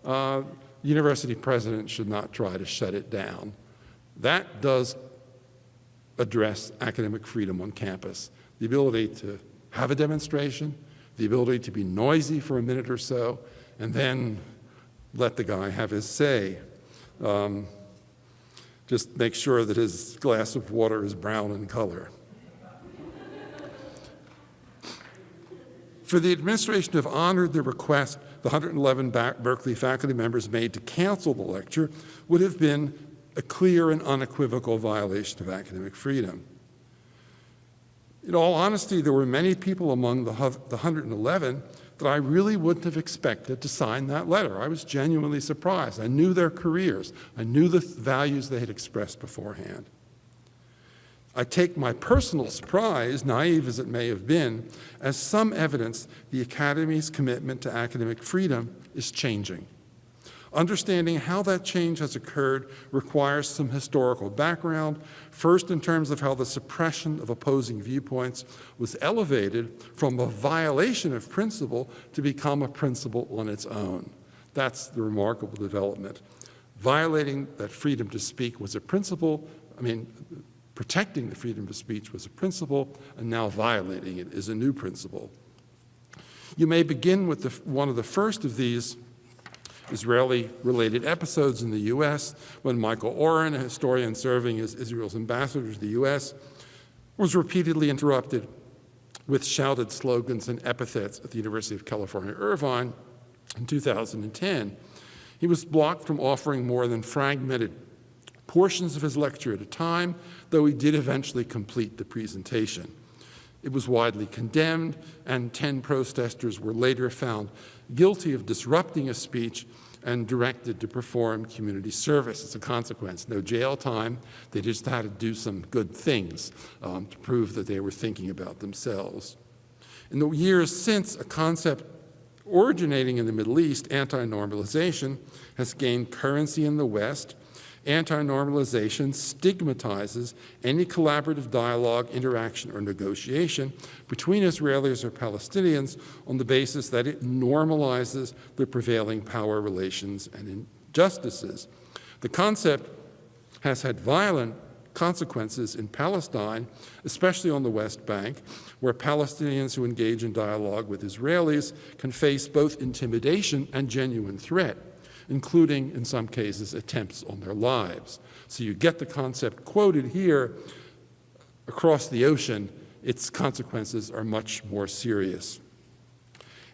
the university president should not try to shut it down. That does address academic freedom on campus. The ability to have a demonstration, the ability to be noisy for a minute or so, and then let the guy have his say. Just make sure that his glass of water is brown in color. For the administration to have honored the request the 111 Berkeley faculty members made to cancel the lecture would have been a clear and unequivocal violation of academic freedom. In all honesty, there were many people among the 111 that I really wouldn't have expected to sign that letter. I was genuinely surprised. I knew their careers. I knew the values they had expressed beforehand. I take my personal surprise, naive as it may have been, as some evidence the Academy's commitment to academic freedom is changing. Understanding how that change has occurred requires some historical background, first in terms of how the suppression of opposing viewpoints was elevated from a violation of principle to become a principle on its own. That's the remarkable development. Violating that freedom to speak was a principle, protecting the freedom of speech was a principle, and now violating it is a new principle. You may begin with one of the first of these Israeli-related episodes in the U.S. when Michael Oren, a historian serving as Israel's ambassador to the U.S., was repeatedly interrupted with shouted slogans and epithets at the University of California, Irvine in 2010. He was blocked from offering more than fragmented portions of his lecture at a time, though he did eventually complete the presentation. It was widely condemned, and 10 protesters were later found guilty of disrupting a speech and directed to perform community service as a consequence. No jail time, they just had to do some good things to prove that they were thinking about themselves. In the years since, a concept originating in the Middle East, anti-normalization, has gained currency in the West. Anti-normalization stigmatizes any collaborative dialogue, interaction, or negotiation between Israelis or Palestinians on the basis that it normalizes the prevailing power relations and injustices. The concept has had violent consequences in Palestine, especially on the West Bank, where Palestinians who engage in dialogue with Israelis can face both intimidation and genuine threat, including, in some cases, attempts on their lives. So you get the concept quoted here. Across the ocean, its consequences are much more serious.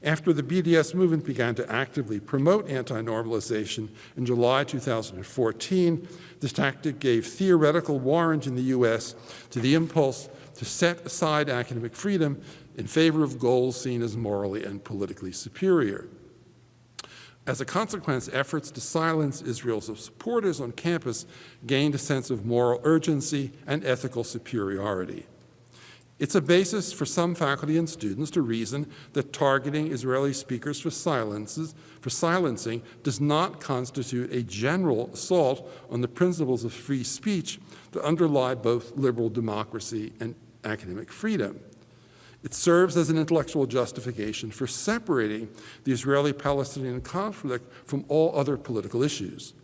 After the BDS movement began to actively promote anti-normalization in July 2014, this tactic gave theoretical warrant in the U.S. to the impulse to set aside academic freedom in favor of goals seen as morally and politically superior. As a consequence, efforts to silence Israel's supporters on campus gained a sense of moral urgency and ethical superiority. It's a basis for some faculty and students to reason that targeting Israeli speakers for silencing does not constitute a general assault on the principles of free speech that underlie both liberal democracy and academic freedom. It serves as an intellectual justification for separating the Israeli-Palestinian conflict from all other political issues.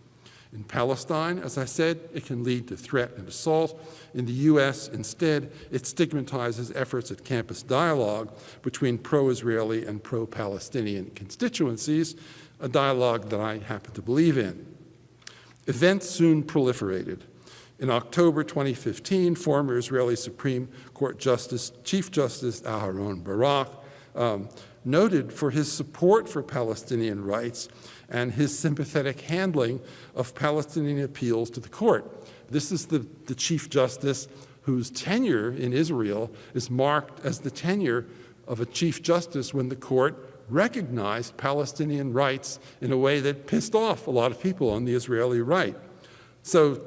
In Palestine, as I said, it can lead to threat and assault. In the U.S., instead, it stigmatizes efforts at campus dialogue between pro-Israeli and pro-Palestinian constituencies, a dialogue that I happen to believe in. Events soon proliferated. In October 2015, former Israeli Supreme Court Chief Justice Aharon Barak noted for his support for Palestinian rights and his sympathetic handling of Palestinian appeals to the court. This is the Chief Justice whose tenure in Israel is marked as the tenure of a Chief Justice when the court recognized Palestinian rights in a way that pissed off a lot of people on the Israeli right. So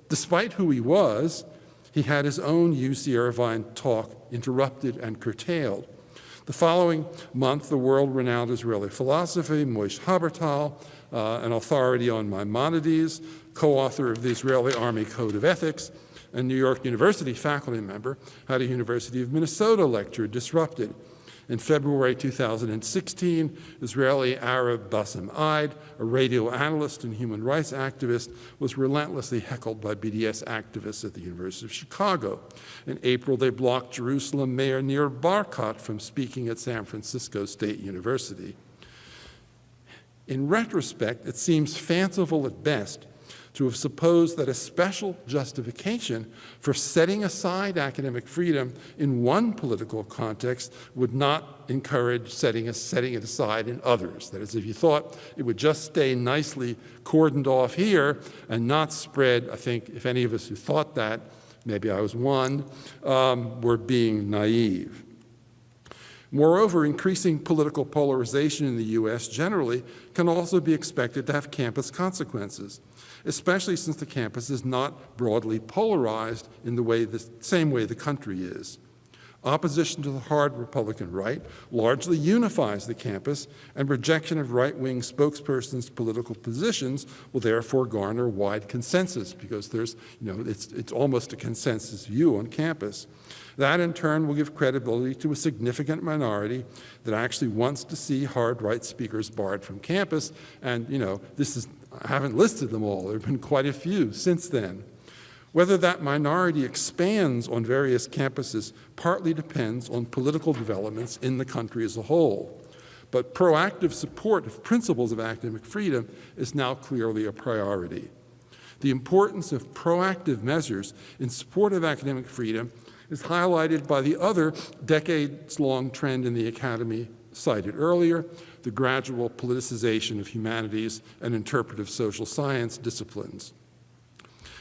despite who he was, he had his own UC Irvine talk interrupted and curtailed. The following month, the world-renowned Israeli philosopher, Moshe Habertal, an authority on Maimonides, co-author of the Israeli Army Code of Ethics, and New York University faculty member, had a University of Minnesota lecture disrupted. In February 2016, Israeli Arab Bassem Eid, a radio analyst and human rights activist, was relentlessly heckled by BDS activists at the University of Chicago. In April, they blocked Jerusalem Mayor Nir Barkat from speaking at San Francisco State University. In retrospect, it seems fanciful at best to have supposed that a special justification for setting aside academic freedom in one political context would not encourage setting it aside in others. That is, if you thought it would just stay nicely cordoned off here and not spread, I think if any of us who thought that, maybe I was one, were being naive. Moreover, increasing political polarization in the U.S. generally can also be expected to have campus consequences, especially since the campus is not broadly polarized in the same way the country is. Opposition to the hard Republican right largely unifies the campus, and rejection of right-wing spokespersons' political positions will therefore garner wide consensus because it's almost a consensus view on campus. That, in turn, will give credibility to a significant minority that actually wants to see hard right speakers barred from campus. And, I haven't listed them all. There have been quite a few since then. Whether that minority expands on various campuses partly depends on political developments in the country as a whole. But proactive support of principles of academic freedom is now clearly a priority. The importance of proactive measures in support of academic freedom is highlighted by the other decades-long trend in the academy cited earlier, the gradual politicization of humanities and interpretive social science disciplines.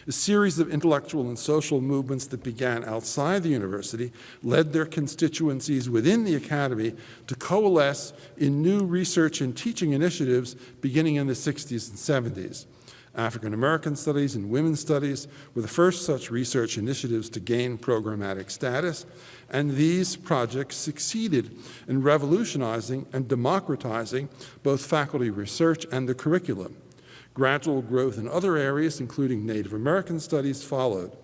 A series of intellectual and social movements that began outside the university led their constituencies within the academy to coalesce in new research and teaching initiatives beginning in the 60s and 70s. African American studies and women's studies were the first such research initiatives to gain programmatic status, and these projects succeeded in revolutionizing and democratizing both faculty research and the curriculum. Gradual growth in other areas, including Native American studies, followed.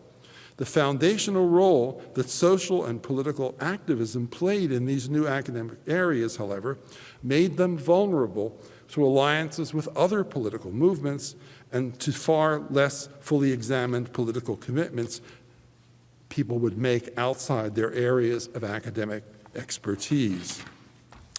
The foundational role that social and political activism played in these new academic areas, however, made them vulnerable to alliances with other political movements and to far less fully examined political commitments people would make outside their areas of academic expertise.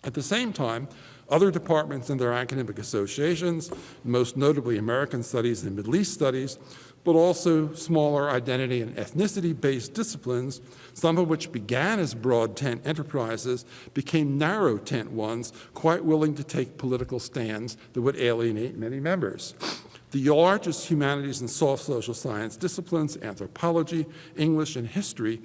At the same time, other departments and their academic associations, most notably American Studies and Middle East Studies, but also smaller identity and ethnicity-based disciplines, some of which began as broad tent enterprises, became narrow tent ones, quite willing to take political stands that would alienate many members. The largest humanities and soft social science disciplines, anthropology, English, and history,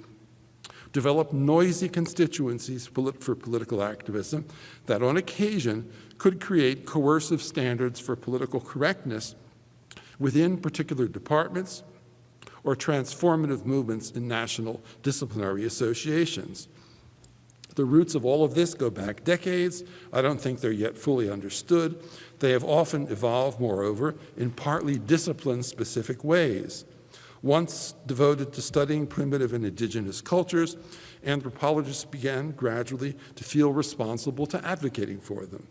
developed noisy constituencies for political activism that on occasion could create coercive standards for political correctness within particular departments or transformative movements in national disciplinary associations. The roots of all of this go back decades. I don't think they're yet fully understood. They have often evolved, moreover, in partly discipline-specific ways. Once devoted to studying primitive and indigenous cultures, anthropologists began gradually to feel responsible to advocating for them.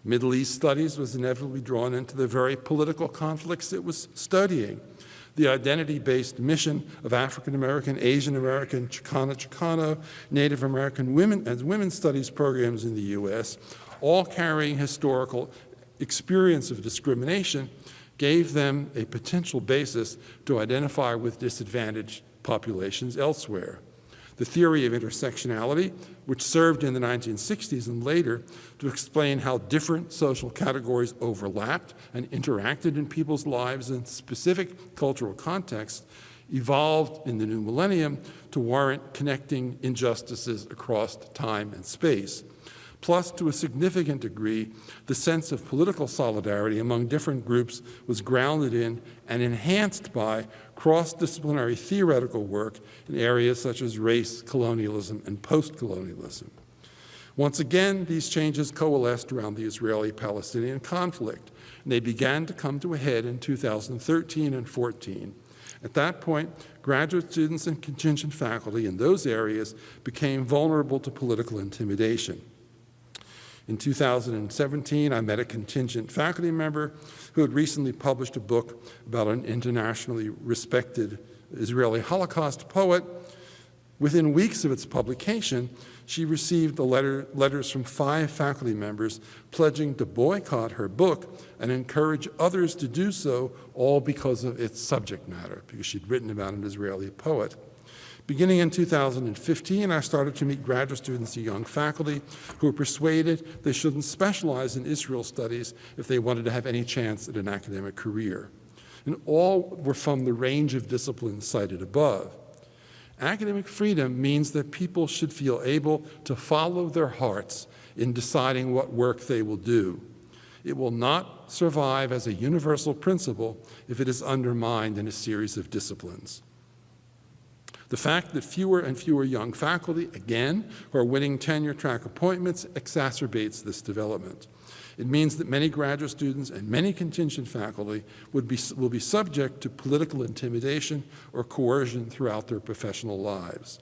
Middle East studies was inevitably drawn into the very political conflicts it was studying. The identity-based mission of African American, Asian American, Chicano, Native American women and women's studies programs in the U.S., all carrying historical experience of discrimination, gave them a potential basis to identify with disadvantaged populations elsewhere. The theory of intersectionality, which served in the 1960s and later to explain how different social categories overlapped and interacted in people's lives in specific cultural contexts, evolved in the new millennium to warrant connecting injustices across time and space. Plus, to a significant degree, the sense of political solidarity among different groups was grounded in and enhanced by cross-disciplinary theoretical work in areas such as race, colonialism, and post-colonialism. Once again, these changes coalesced around the Israeli-Palestinian conflict, and they began to come to a head in 2013 and 14. At that point, graduate students and contingent faculty in those areas became vulnerable to political intimidation. In 2017, I met a contingent faculty member who had recently published a book about an internationally respected Israeli Holocaust poet. Within weeks of its publication, she received letters from 5 faculty members pledging to boycott her book and encourage others to do so, all because of its subject matter, because she'd written about an Israeli poet. Beginning in 2015, I started to meet graduate students and young faculty who were persuaded they shouldn't specialize in Israel studies if they wanted to have any chance at an academic career. And all were from the range of disciplines cited above. Academic freedom means that people should feel able to follow their hearts in deciding what work they will do. It will not survive as a universal principle if it is undermined in a series of disciplines. The fact that fewer and fewer young faculty, again, who are winning tenure-track appointments exacerbates this development. It means that many graduate students and many contingent faculty will be subject to political intimidation or coercion throughout their professional lives.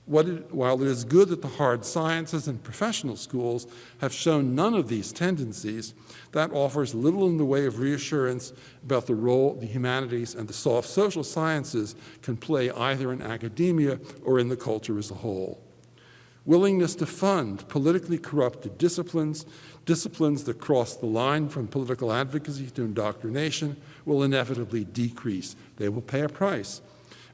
While it is good that the hard sciences and professional schools have shown none of these tendencies, that offers little in the way of reassurance about the role the humanities and the soft social sciences can play either in academia or in the culture as a whole. Willingness to fund politically corrupted disciplines that cross the line from political advocacy to indoctrination, will inevitably decrease. They will pay a price.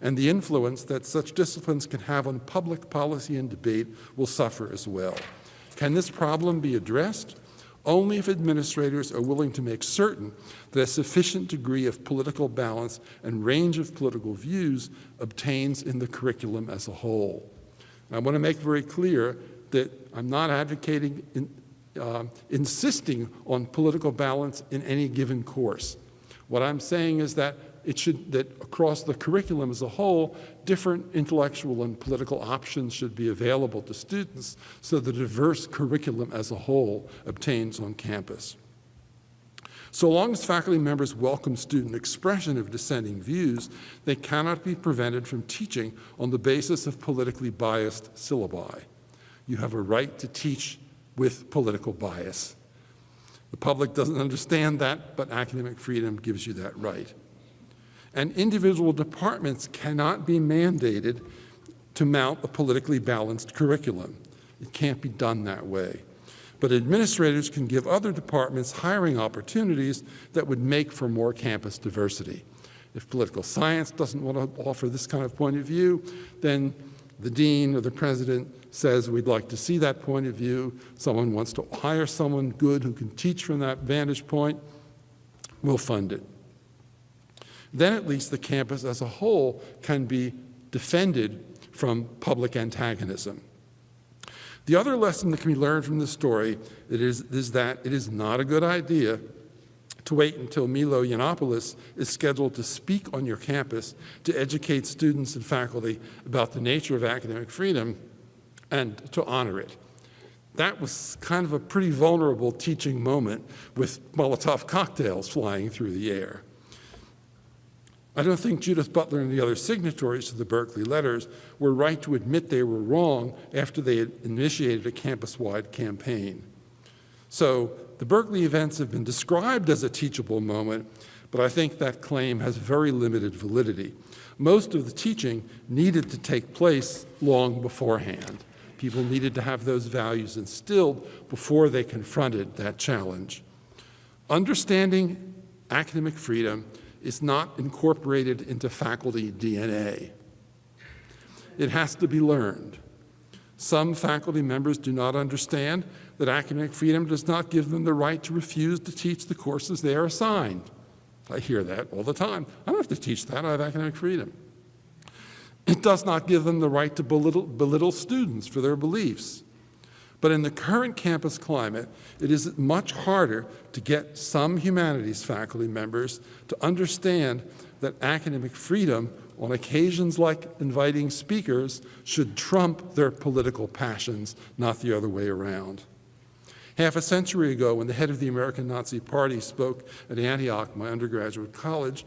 And the influence that such disciplines can have on public policy and debate will suffer as well. Can this problem be addressed? Only if administrators are willing to make certain that a sufficient degree of political balance and range of political views obtains in the curriculum as a whole. And I want to make very clear that I'm not advocating insisting on political balance in any given course. What I'm saying is that that across the curriculum as a whole, different intellectual and political options should be available to students so the diverse curriculum as a whole obtains on campus. So long as faculty members welcome student expression of dissenting views, they cannot be prevented from teaching on the basis of politically biased syllabi. You have a right to teach with political bias. The public doesn't understand that, but academic freedom gives you that right. And individual departments cannot be mandated to mount a politically balanced curriculum. It can't be done that way. But administrators can give other departments hiring opportunities that would make for more campus diversity. If political science doesn't want to offer this kind of point of view, then the dean or the president says, we'd like to see that point of view. Someone wants to hire someone good who can teach from that vantage point, we'll fund it. Then at least the campus as a whole can be defended from public antagonism. The other lesson that can be learned from this story is that it is not a good idea to wait until Milo Yiannopoulos is scheduled to speak on your campus to educate students and faculty about the nature of academic freedom and to honor it. That was kind of a pretty vulnerable teaching moment with Molotov cocktails flying through the air. I don't think Judith Butler and the other signatories to the Berkeley letters were right to admit they were wrong after they had initiated a campus-wide campaign. So the Berkeley events have been described as a teachable moment, but I think that claim has very limited validity. Most of the teaching needed to take place long beforehand. People needed to have those values instilled before they confronted that challenge. Understanding academic freedom is not incorporated into faculty DNA. it has to be learned. Some faculty members do not understand that academic freedom does not give them the right to refuse to teach the courses they are assigned. I hear that all the time. I don't have to teach that, I have academic freedom. It does not give them the right to belittle students for their beliefs. But in the current campus climate, it is much harder to get some humanities faculty members to understand that academic freedom, on occasions like inviting speakers, should trump their political passions, not the other way around. Half a century ago, when the head of the American Nazi Party spoke at Antioch, my undergraduate college,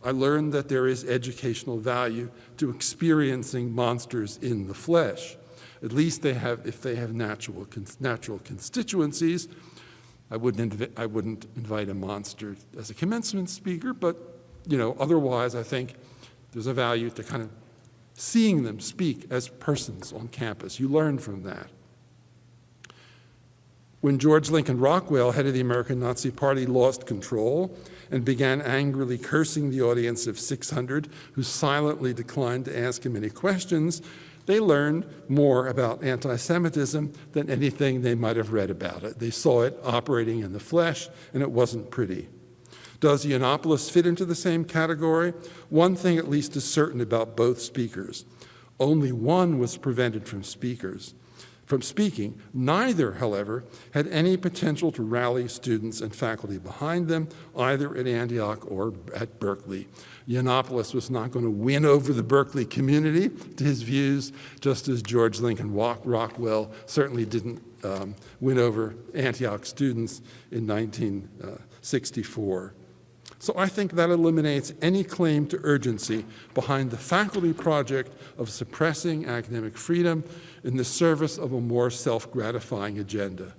I learned that there is educational value to experiencing monsters in the flesh. At least if they have natural constituencies. I wouldn't invite a monster as a commencement speaker, but otherwise I think there's a value to kind of seeing them speak as persons on campus. You learn from that. When George Lincoln Rockwell, head of the American Nazi Party, lost control and began angrily cursing the audience of 600 who silently declined to ask him any questions, they learned more about anti-Semitism than anything they might have read about it. They saw it operating in the flesh, and it wasn't pretty. Does Yiannopoulos fit into the same category? One thing at least is certain about both speakers. Only one was prevented from speaking. Neither, however, had any potential to rally students and faculty behind them, either at Antioch or at Berkeley. Yiannopoulos was not going to win over the Berkeley community to his views, just as George Lincoln Rockwell certainly didn't win over Antioch students in 1964. So I think that eliminates any claim to urgency behind the faculty project of suppressing academic freedom in the service of a more self-gratifying agenda.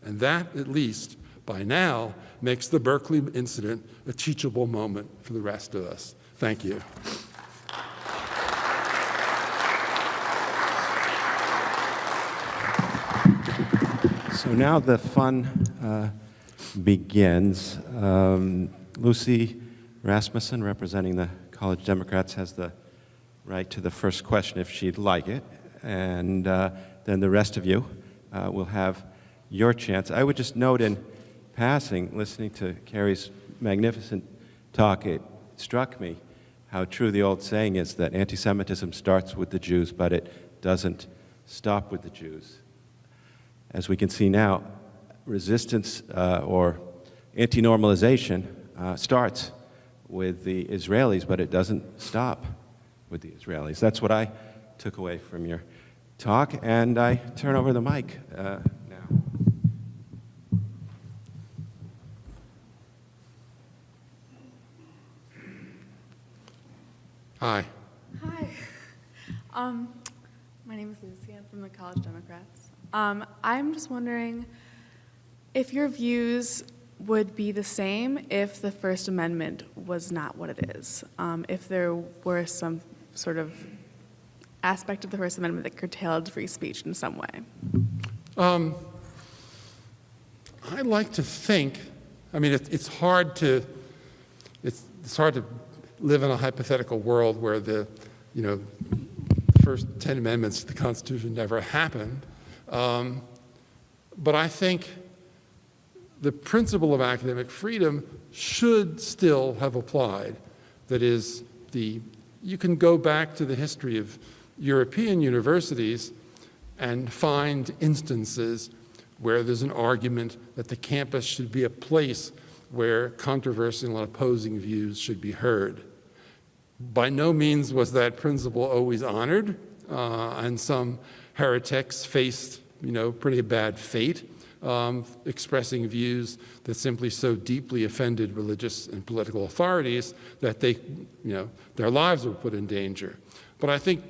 And that, at least by now, makes the Berkeley incident a teachable moment for the rest of us. Thank you. So now the fun begins. Lucy Rasmussen, representing the College Democrats, has the right to the first question if she'd like it, and then the rest of you will have your chance. I would just note in passing, listening to Carrie's magnificent talk, it struck me how true the old saying is that anti-Semitism starts with the Jews, but it doesn't stop with the Jews. As we can see now, resistance or anti-normalization starts with the Israelis, but it doesn't stop with the Israelis. That's what I took away from your talk, and I turn over the mic now. Hi. Hi. My name is Lucy. I'm from the College Democrats. I'm just wondering if your views would be the same if the First Amendment was not what it is, if there were some sort of aspect of the First Amendment that curtailed free speech in some way. I like to think, I mean, it's hard to live in a hypothetical world where the first 10 amendments to the Constitution never happened. But I think the principle of academic freedom should still have applied. That is, you can go back to the history of European universities and find instances where there's an argument that the campus should be a place where controversial and opposing views should be heard. By no means was that principle always honored, and some heretics faced, pretty bad fate, expressing views that simply so deeply offended religious and political authorities that their lives were put in danger. But I think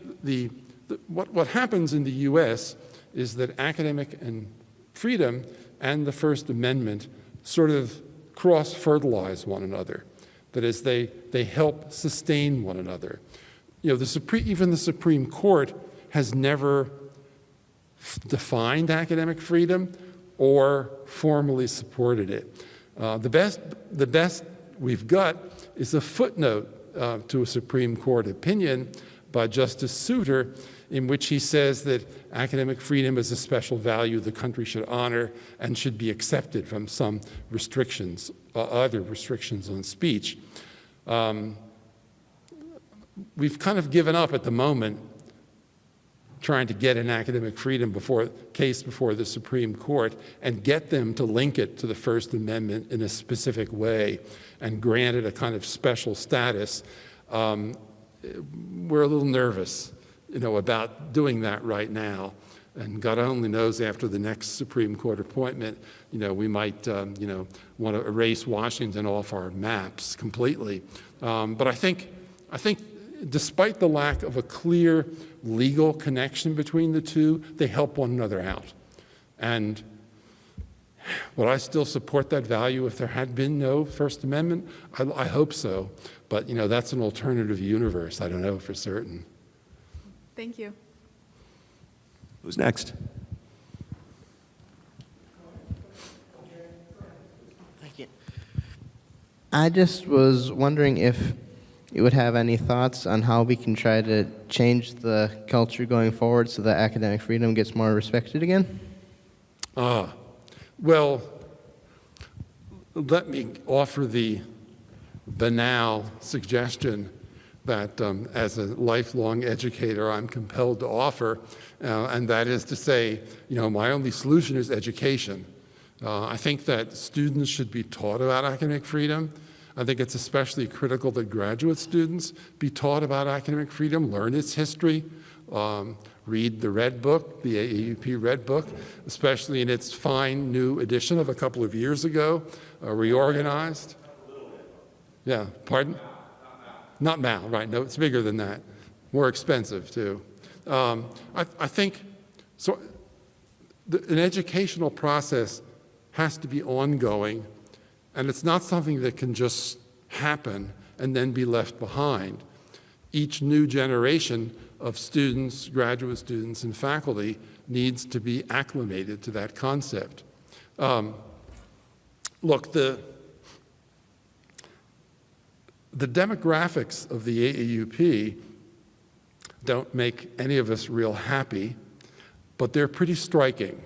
what happens in the U.S. is that academic and freedom and the First Amendment sort of cross-fertilize one another. That is, they help sustain one another. Even the Supreme Court has never defined academic freedom or formally supported it. The best we've got is a footnote to a Supreme Court opinion by Justice Souter, in which he says that academic freedom is a special value the country should honor and should be accepted from some restrictions, other restrictions on speech. We've kind of given up at the moment trying to get an academic freedom case before the Supreme Court and get them to link it to the First Amendment in a specific way and grant it a kind of special status. We're a little nervous, about doing that right now. And God only knows after the next Supreme Court appointment, we might, want to erase Washington off our maps completely. But I think despite the lack of a clear legal connection between the two, they help one another out. And would I still support that value if there had been no First Amendment? I hope so. But, that's an alternative universe. I don't know for certain. Thank you. Who's next? Thank you. I just was wondering if you would have any thoughts on how we can try to change the culture going forward so that academic freedom gets more respected again? Well, let me offer the banal suggestion that as a lifelong educator I'm compelled to offer, and that is to say, my only solution is education. I think that students should be taught about academic freedom. I think it's especially critical that graduate students be taught about academic freedom, learn its history, read the Red Book, the AAUP Red Book, especially in its fine new edition of a couple of years ago, reorganized. Yeah, pardon? Not Mal, right? No, it's bigger than that. More expensive, too. I think so. An educational process has to be ongoing, and it's not something that can just happen and then be left behind. Each new generation of students, graduate students, and faculty needs to be acclimated to that concept. Look, the demographics of the AAUP don't make any of us real happy, but they're pretty striking.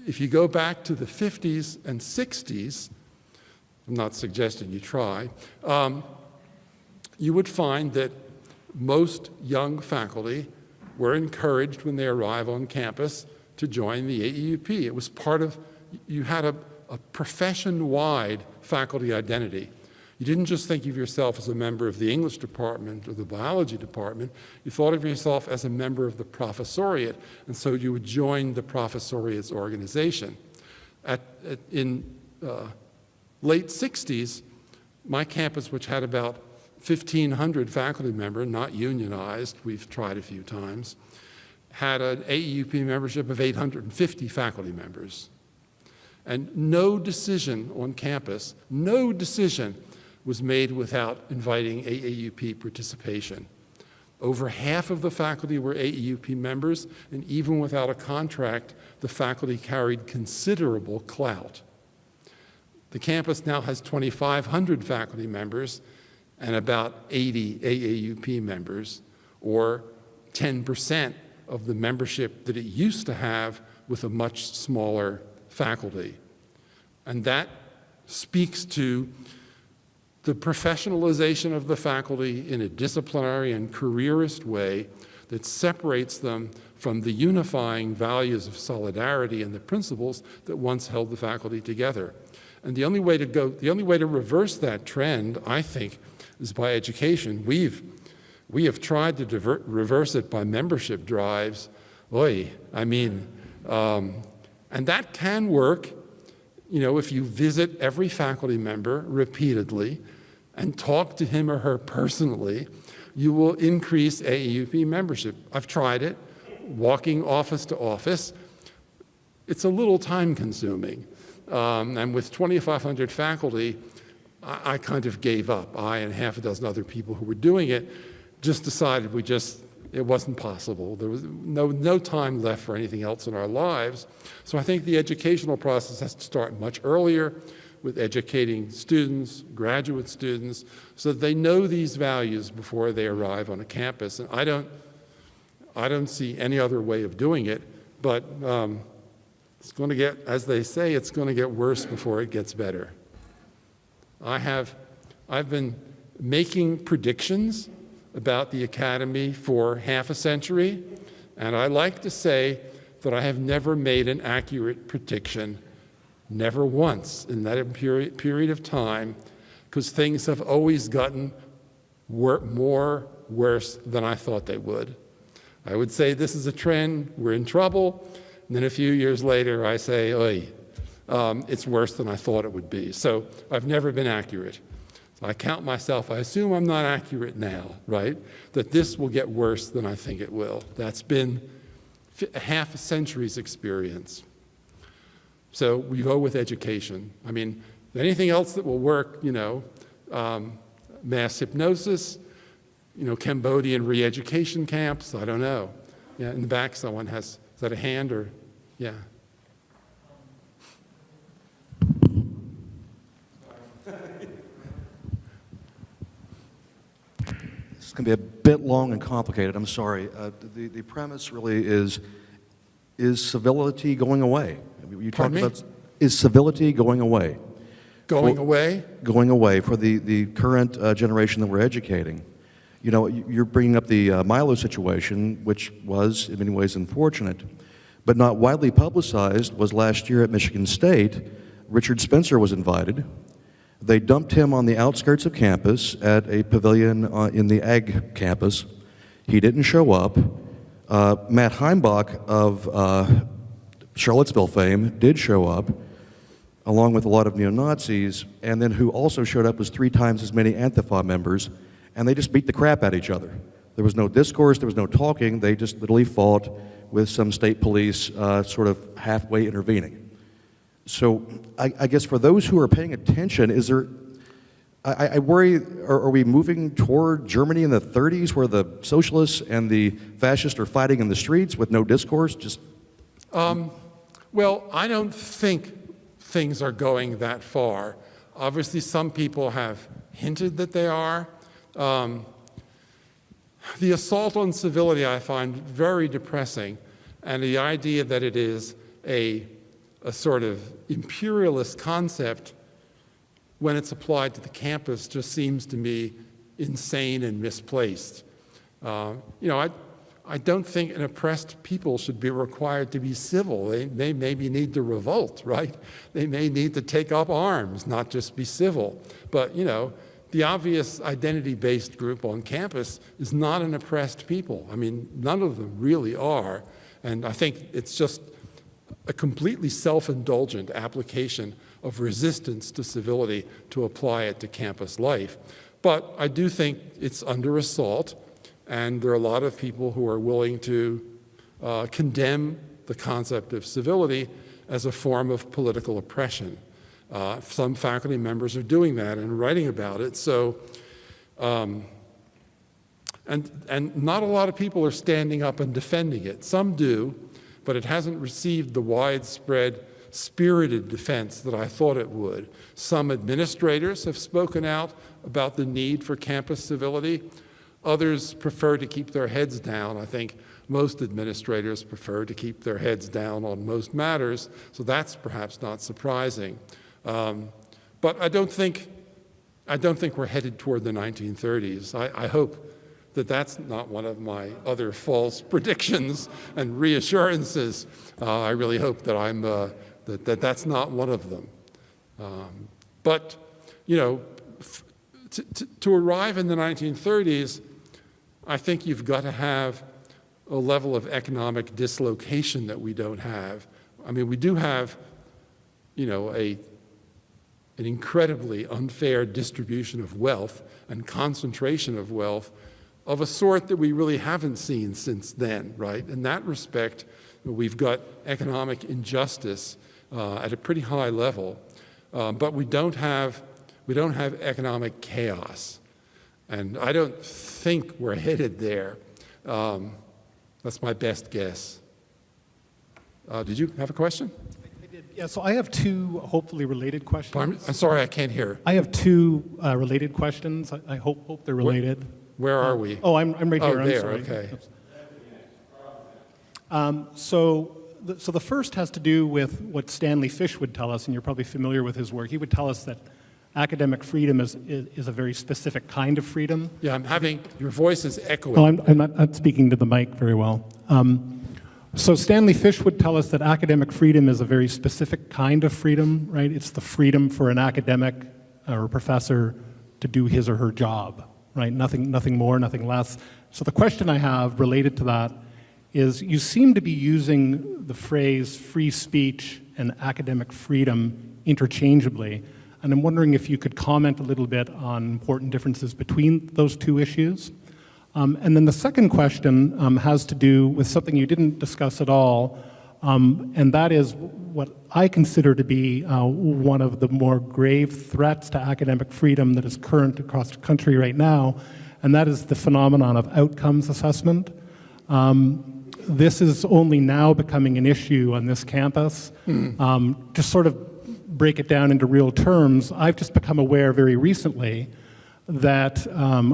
If you go back to the 50s and 60s, I'm not suggesting you try, you would find that most young faculty were encouraged when they arrive on campus to join the AAUP. It was part of, you had a profession-wide faculty identity. You didn't just think of yourself as a member of the English department or the biology department. You thought of yourself as a member of the professoriate, and so you would join the professoriate's organization. In late 60s, my campus, which had about 1,500 faculty members, not unionized, we've tried a few times, had an AAUP membership of 850 faculty members. And no decision on campus, no decision was made without inviting AAUP participation. Over half of the faculty were AAUP members, and even without a contract, the faculty carried considerable clout. The campus now has 2,500 faculty members and about 80 AAUP members, or 10% of the membership that it used to have with a much smaller faculty. And that speaks to the professionalization of the faculty in a disciplinary and careerist way that separates them from the unifying values of solidarity and the principles that once held the faculty together. And the only way to reverse that trend, I think, is by education. We have tried to reverse it by membership drives. And that can work, if you visit every faculty member repeatedly and talk to him or her personally, you will increase AAUP membership. I've tried it, walking office to office. It's a little time consuming. And with 2,500 faculty, I kind of gave up. I and half a dozen other people who were doing it just decided it wasn't possible. There was no time left for anything else in our lives. So I think the educational process has to start much earlier with educating students, graduate students, so that they know these values before they arrive on a campus. And I don't see any other way of doing it, but it's going to get, as they say, it's going to get worse before it gets better. I've been making predictions about the academy for half a century, and I like to say that I have never made an accurate prediction, never once in that period of time, because things have always gotten more worse than I thought they would. I would say this is a trend, we're in trouble, and then a few years later I say, oy, it's worse than I thought it would be. So I've never been accurate. So I count myself, I assume I'm not accurate now, right? That this will get worse than I think it will. That's been half a century's experience. So we go with education. I mean, anything else that will work, mass hypnosis, Cambodian re-education camps, I don't know. Yeah, in the back someone has, is that a hand or, yeah. It's going to be a bit long and complicated. I'm sorry. The premise really is civility going away? You talked about, is civility going away? Going away? Going away for the current generation that we're educating. You're bringing up the Milo situation, which was in many ways unfortunate, but not widely publicized was last year at Michigan State. Richard Spencer was invited. They dumped him on the outskirts of campus at a pavilion in the Ag campus. He didn't show up. Matt Heimbach of Charlottesville fame did show up, along with a lot of neo-Nazis, and then who also showed up was 3 times as many Antifa members, and they just beat the crap out of each other. There was no discourse, there was no talking, they just literally fought with some state police sort of halfway intervening. So I guess for those who are paying attention, is there, I worry, are we moving toward Germany in the 30s where the socialists and the fascists are fighting in the streets with no discourse? Well, I don't think things are going that far. Obviously, some people have hinted that they are. The assault on civility I find very depressing, and the idea that it is a sort of imperialist concept when it's applied to the campus just seems to me insane and misplaced. I don't think an oppressed people should be required to be civil. They maybe need to revolt, right? They may need to take up arms, not just be civil. But, the obvious identity-based group on campus is not an oppressed people. I mean, none of them really are. And I think it's just a completely self-indulgent application of resistance to civility to apply it to campus life. But I do think it's under assault, and there are a lot of people who are willing to condemn the concept of civility as a form of political oppression. Some faculty members are doing that and writing about it. So, and not a lot of people are standing up and defending it. Some do, but it hasn't received the widespread spirited defense that I thought it would. Some administrators have spoken out about the need for campus civility. Others prefer to keep their heads down. I think most administrators prefer to keep their heads down on most matters, so that's perhaps not surprising. But I don't think we're headed toward the 1930s. I hope that that's not one of my other false predictions and reassurances. I really hope that that's not one of them. But to arrive in the 1930s, I think you've got to have a level of economic dislocation that we don't have. I mean, we do have, an incredibly unfair distribution of wealth and concentration of wealth of a sort that we really haven't seen since then, right? In that respect, we've got economic injustice at a pretty high level, but we don't have economic chaos. And I don't think we're headed there. That's my best guess. Did you have a question? I did. Yeah, so I have two hopefully related questions. I'm sorry, I can't hear. I have two related questions. I hope they're related. Where are we? Oh, I'm right here. Oh, I'm there, sorry. okay. So the first has to do with what Stanley Fish would tell us, and you're probably familiar with his work. He would tell us that academic freedom is a very specific kind of freedom. Yeah, your voice is echoing. Oh, I'm not speaking to the mic very well. So Stanley Fish would tell us that academic freedom is a very specific kind of freedom, right? It's the freedom for an academic or a professor to do his or her job, right? Nothing more, nothing less. So the question I have related to that is you seem to be using the phrase free speech and academic freedom interchangeably. And I'm wondering if you could comment a little bit on important differences between those two issues. And then the second question has to do with something you didn't discuss at all, and that is what I consider to be one of the more grave threats to academic freedom that is current across the country right now, and that is the phenomenon of outcomes assessment. This is only now becoming an issue on this campus. To sort of break it down into real terms, I've just become aware very recently that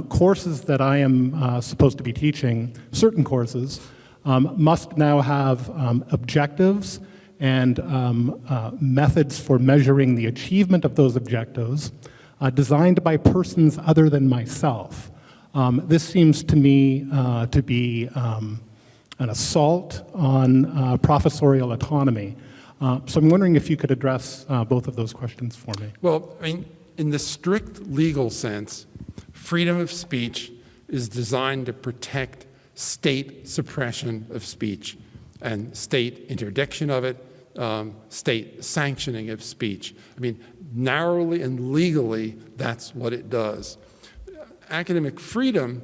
courses that I am supposed to be teaching, certain courses, must now have objectives and methods for measuring the achievement of those objectives designed by persons other than myself. This seems to me to be an assault on professorial autonomy. So I'm wondering if you could address both of those questions for me. Well, I mean, in the strict legal sense, freedom of speech is designed to protect state suppression of speech and state interdiction of it, state sanctioning of speech. I mean, narrowly and legally, that's what it does. Academic freedom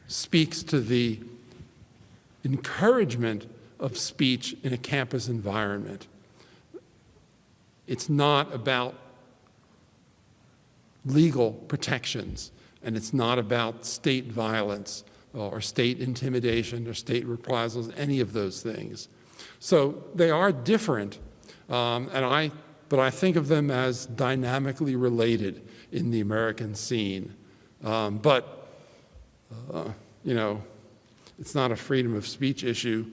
speaks to the encouragement of speech in a campus environment. It's not about legal protections, and it's not about state violence or state intimidation or state reprisals, any of those things. So they are different, but I think of them as dynamically related in the American scene. You know, it's not a freedom of speech issue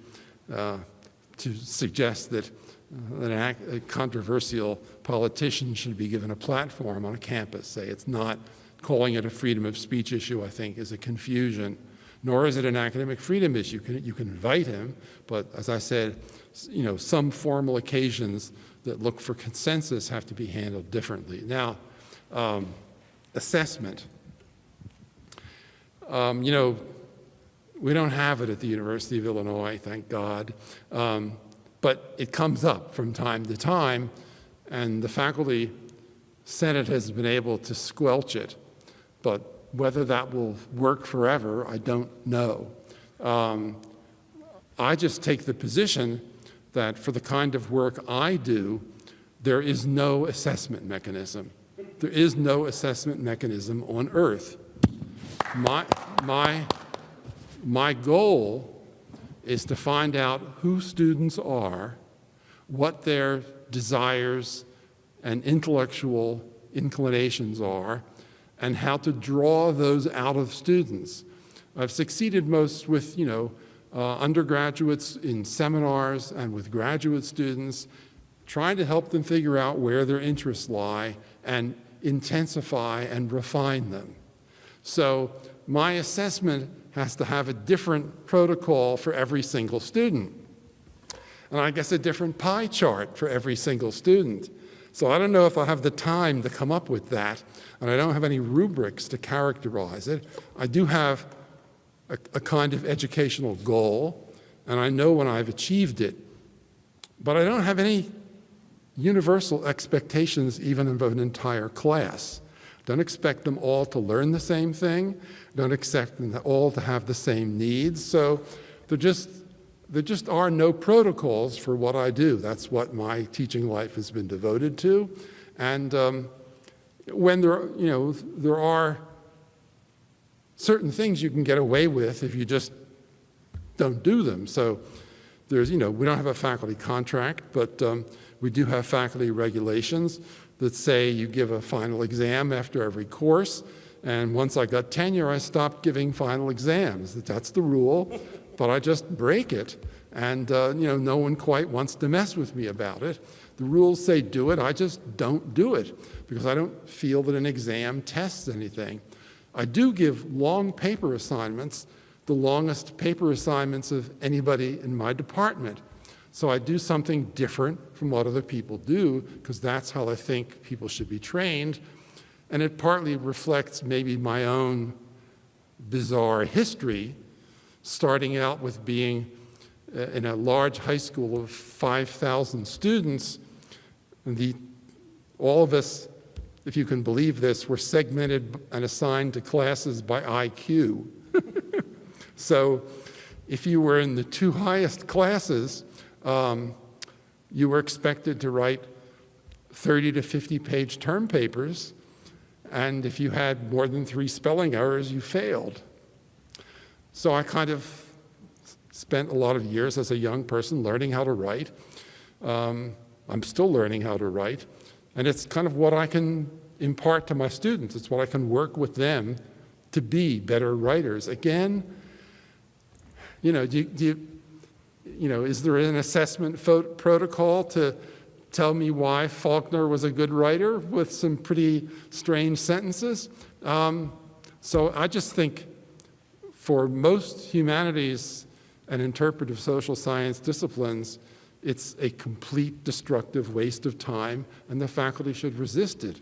to suggest that a controversial politician should be given a platform on a campus. Say it's not calling it a freedom of speech issue, I think, is a confusion. Nor is it an academic freedom issue. You can invite him, but as I said, you know, some formal occasions that look for consensus have to be handled differently. Now, assessment. You know, we don't have it at the University of Illinois, thank God. But it comes up from time to time, and the faculty senate has been able to squelch it. But whether that will work forever, I don't know. I just take the position that for the kind of work I do, there is no assessment mechanism. There is no assessment mechanism on earth. My goal is to find out who students are, what their desires and intellectual inclinations are, and how to draw those out of students. I've succeeded most with, you know, undergraduates in seminars and with graduate students, trying to help them figure out where their interests lie and intensify and refine them. So my assessment has to have a different protocol for every single student. And I guess a different pie chart for every single student. So I don't know if I'll have the time to come up with that, and I don't have any rubrics to characterize it. I do have a kind of educational goal, and I know when I've achieved it, but I don't have any universal expectations even of an entire class. Don't expect them all to learn the same thing. Don't expect them all to have the same needs. So there just are no protocols for what I do. That's what my teaching life has been devoted to. And when there are certain things you can get away with if you just don't do them. So There's, we don't have a faculty contract, but we do have faculty regulations that say you give a final exam after every course. And once I got tenure, I stopped giving final exams. That's the rule, but I just break it. And, no one quite wants to mess with me about it. The rules say do it, I just don't do it because I don't feel that an exam tests anything. I do give long paper assignments, the longest paper assignments of anybody in my department. So I do something different from what other people do because that's how I think people should be trained. And it partly reflects maybe my own bizarre history, starting out with being in a large high school of 5,000 students. All of us, if you can believe this, were segmented and assigned to classes by IQ. So if you were in the 2 highest classes, you were expected to write 30 to 50-page term papers, and if you had more than 3 spelling errors, you failed. So I kind of spent a lot of years as a young person learning how to write. I'm still learning how to write, and it's kind of what I can impart to my students. It's what I can work with them to be better writers. Again, is there an assessment protocol to tell me why Faulkner was a good writer with some pretty strange sentences? So I just think for most humanities and interpretive social science disciplines, it's a complete destructive waste of time, and the faculty should resist it.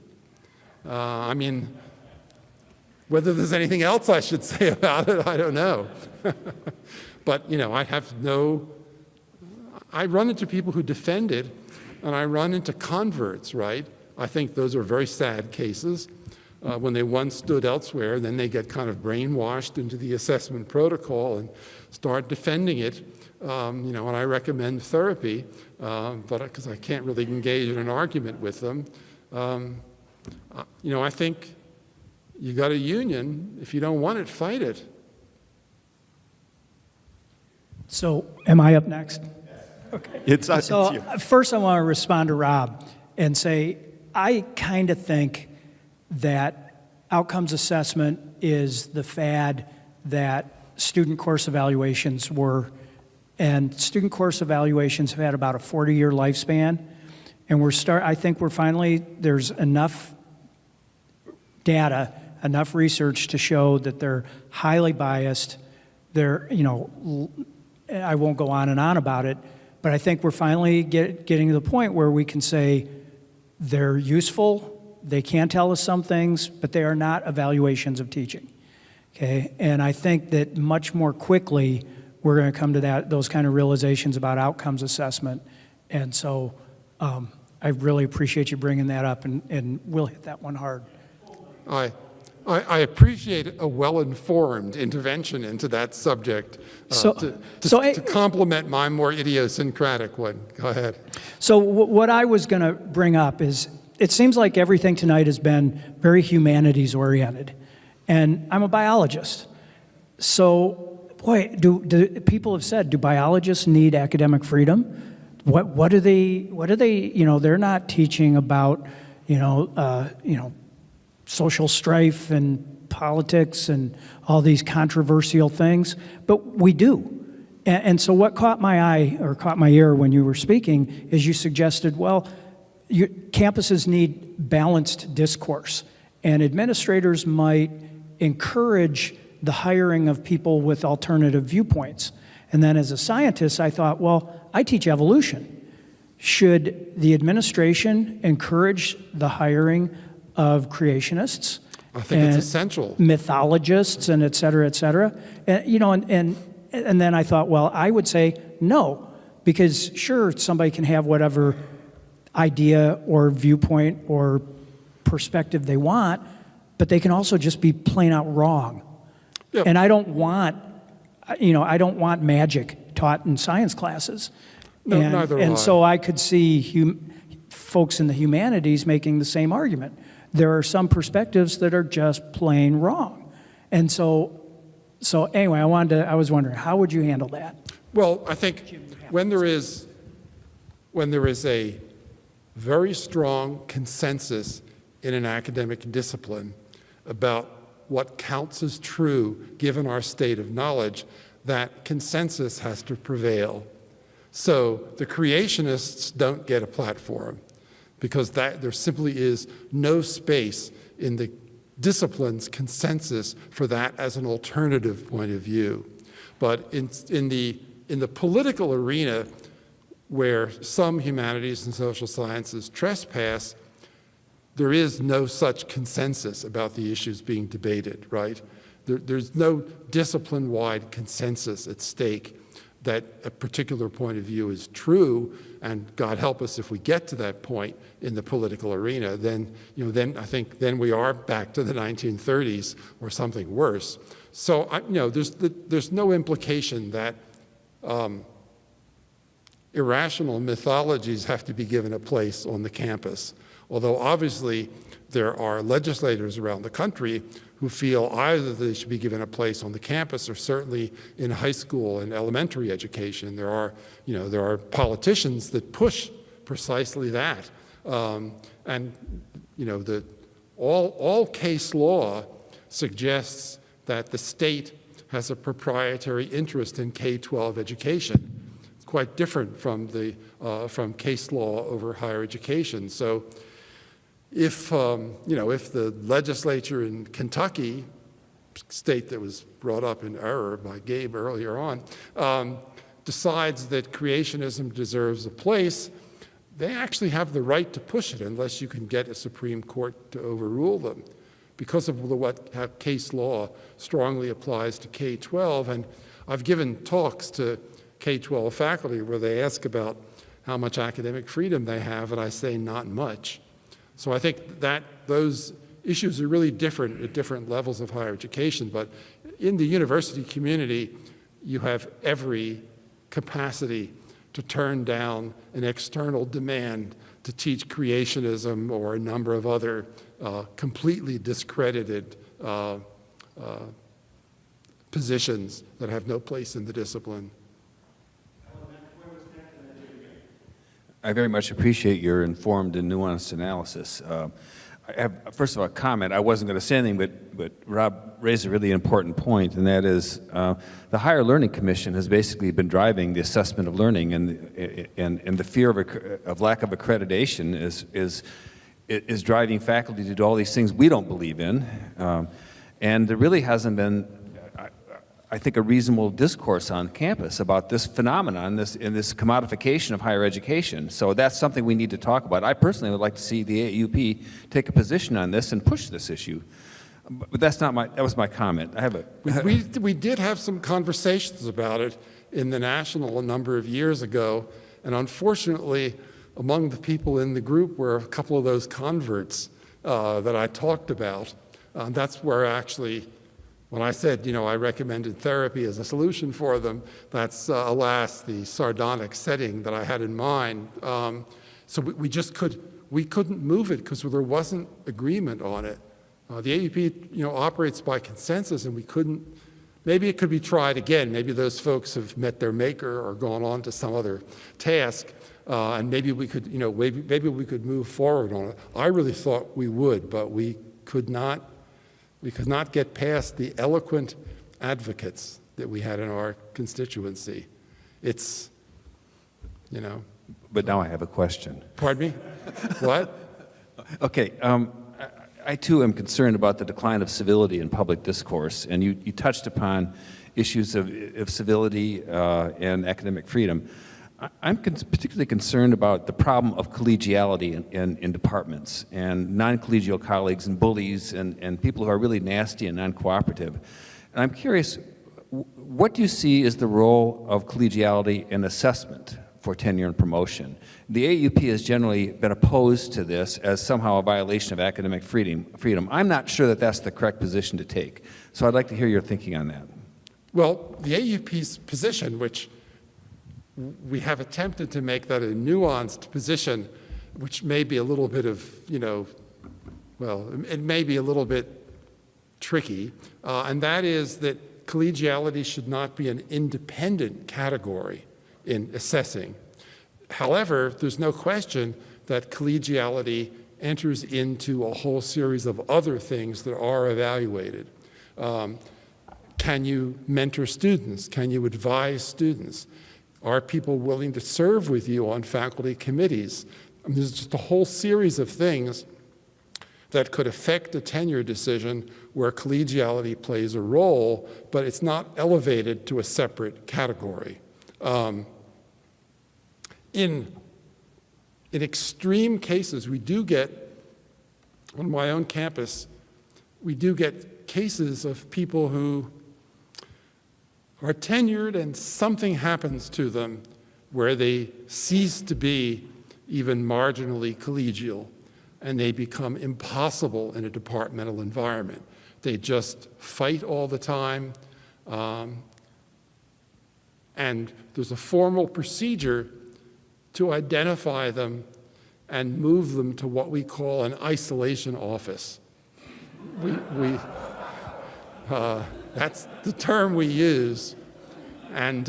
Whether there's anything else I should say about it, I don't know. But, I run into people who defend it, and I run into converts, right? I think those are very sad cases. When they once stood elsewhere, then they get kind of brainwashed into the assessment protocol and start defending it. And I recommend therapy, but because I can't really engage in an argument with them. I think you got a union. If you don't want it, fight it. So, am I up next? Okay. It's So, you. first I want to respond to Rob and say, I kind of think that outcomes assessment is the fad that student course evaluations were. And student course evaluations have had about a 40-year lifespan. And I think we're finally, there's enough data, enough research to show that they're highly biased. They're, I won't go on and on about it, but I think we're finally getting to the point where we can say they're useful, they can tell us some things, but they are not evaluations of teaching. Okay? And I think that much more quickly we're going to come to those kind of realizations about outcomes assessment. And so I really appreciate you bringing that up, and we'll hit that one hard. I appreciate a well-informed intervention into that subject to complement my more idiosyncratic one. Go ahead. So what I was going to bring up is, it seems like everything tonight has been very humanities-oriented, and I'm a biologist. So, boy, do people have said, do biologists need academic freedom? What do they? They're not teaching about, social strife and politics and all these controversial things, but we do. And so what caught my eye or caught my ear when you were speaking is you suggested, campuses need balanced discourse, and administrators might encourage the hiring of people with alternative viewpoints. And then as a scientist, I thought, I teach evolution. Should the administration encourage the hiring of creationists? I think it's essential. Mythologists and et cetera, and then I thought, I would say no, because sure, somebody can have whatever idea or viewpoint or perspective they want, but they can also just be plain out wrong. Yep. And I don't want magic taught in science classes. No, neither do I. And so I could see folks in the humanities making the same argument. There are some perspectives that are just plain wrong. And so anyway, I was wondering, how would you handle that? Well, I think when there is a very strong consensus in an academic discipline about what counts as true given our state of knowledge, that consensus has to prevail. So the creationists don't get a platform because there simply is no space in the discipline's consensus for that as an alternative point of view. But in the political arena, where some humanities and social sciences trespass, there is no such consensus about the issues being debated, right? There's no discipline-wide consensus at stake that a particular point of view is true, and God help us if we get to that point in the political arena, then I think we are back to the 1930s or something worse. So there's no implication that irrational mythologies have to be given a place on the campus. Although obviously there are legislators around the country who feel either they should be given a place on the campus or certainly in high school and elementary education. There are politicians that push precisely that. All case law suggests that the state has a proprietary interest in K-12 education. It's quite different from case law over higher education. So if the legislature in Kentucky, state that was brought up in error by Gabe earlier on, decides that creationism deserves a place, they actually have the right to push it unless you can get a Supreme Court to overrule them, because of how case law strongly applies to K-12. And I've given talks to K-12 faculty where they ask about how much academic freedom they have, and I say not much. So I think that those issues are really different at different levels of higher education. But in the university community, you have every capacity to turn down an external demand to teach creationism or a number of other completely discredited positions that have no place in the discipline. I very much appreciate your informed and nuanced analysis. I have, first of all, a comment. I wasn't going to say anything, but Rob raised a really important point, and that is the Higher Learning Commission has basically been driving the assessment of learning, and the fear of lack of accreditation is driving faculty to do all these things we don't believe in. And there really hasn't been, I think, a reasonable discourse on campus about this phenomenon, this commodification of higher education. So that's something we need to talk about. I personally would like to see the AUP take a position on this and push this issue. But that's not that was my comment. I have a... We did have some conversations about it in the National a number of years ago, and unfortunately, among the people in the group were a couple of those converts that I talked about. That's where actually, when I said, I recommended therapy as a solution for them, that's, alas, the sardonic setting that I had in mind. So we couldn't move it because there wasn't agreement on it. The AUP, operates by consensus, and we couldn't. Maybe it could be tried again. Maybe those folks have met their maker or gone on to some other task, and maybe we could, maybe we could move forward on it. I really thought we would, but we could not. We could not get past the eloquent advocates that we had in our constituency. It's, But now I have a question. Pardon me? What? Okay. I too am concerned about the decline of civility in public discourse, and you touched upon issues of civility and academic freedom. I'm particularly concerned about the problem of collegiality in departments and non-collegial colleagues and bullies and people who are really nasty and non-cooperative. And I'm curious, what do you see as the role of collegiality in assessment for tenure and promotion? The AUP has generally been opposed to this as somehow a violation of academic freedom. I'm not sure that that's the correct position to take. So I'd like to hear your thinking on that. Well, the AUP's position, which we have attempted to make that a nuanced position, which may be a little bit of, it may be a little bit tricky, and that is that collegiality should not be an independent category in assessing. However, there's no question that collegiality enters into a whole series of other things that are evaluated. Can you mentor students? Can you advise students? Are people willing to serve with you on faculty committees? I mean, there's just a whole series of things that could affect a tenure decision where collegiality plays a role, but it's not elevated to a separate category. In extreme cases, we do get, on my own campus, we do get cases of people who are tenured and something happens to them where they cease to be even marginally collegial and they become impossible in a departmental environment. They just fight all the time, and there's a formal procedure to identify them and move them to what we call an isolation office. That's the term we use. And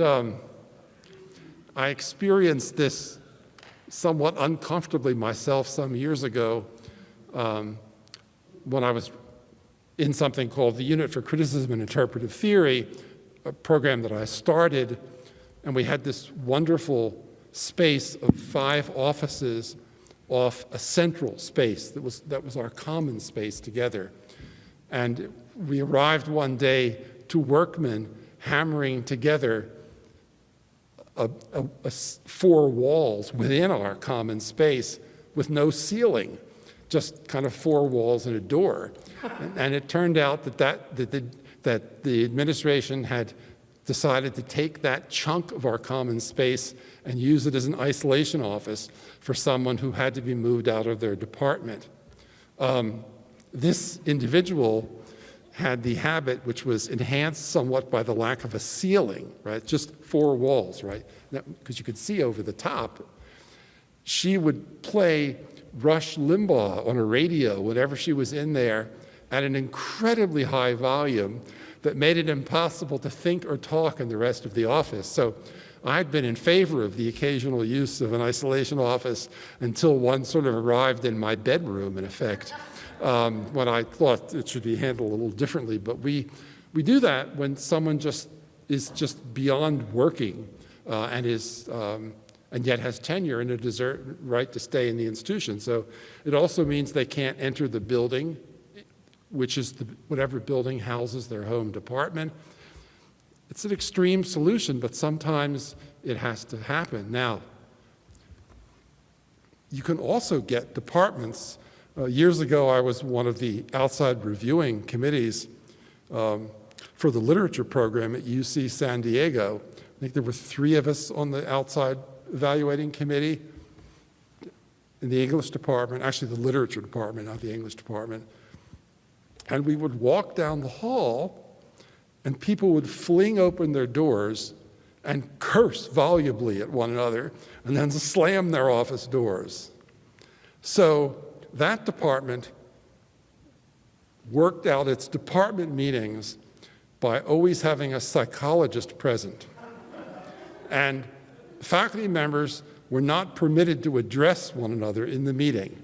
I experienced this somewhat uncomfortably myself some years ago when I was in something called the Unit for Criticism and Interpretive Theory, a program that I started, and we had this wonderful space of 5 offices off a central space that was our common space together. And we arrived one day to workmen hammering together 4 walls within our common space with no ceiling, just kind of 4 walls and a door. And it turned out that the administration had decided to take that chunk of our common space and use it as an isolation office for someone who had to be moved out of their department. This individual had the habit, which was enhanced somewhat by the lack of a ceiling, right? Just 4 walls, right? Because you could see over the top. She would play Rush Limbaugh on a radio whenever she was in there at an incredibly high volume that made it impossible to think or talk in the rest of the office. So I'd been in favor of the occasional use of an isolation office until one sort of arrived in my bedroom, in effect, when I thought it should be handled a little differently. But we do that when someone is just beyond working and yet has tenure and a right to stay in the institution. So it also means they can't enter the building, which is whatever building houses their home department. It's an extreme solution, but sometimes it has to happen. Now, you can also get departments. Years ago, I was one of the outside reviewing committees for the literature program at UC San Diego. I think there were 3 of us on the outside evaluating committee in the English department, actually the literature department, not the English department. And we would walk down the hall, and people would fling open their doors and curse volubly at one another, and then slam their office doors. So that department worked out its department meetings by always having a psychologist present. And faculty members were not permitted to address one another in the meeting.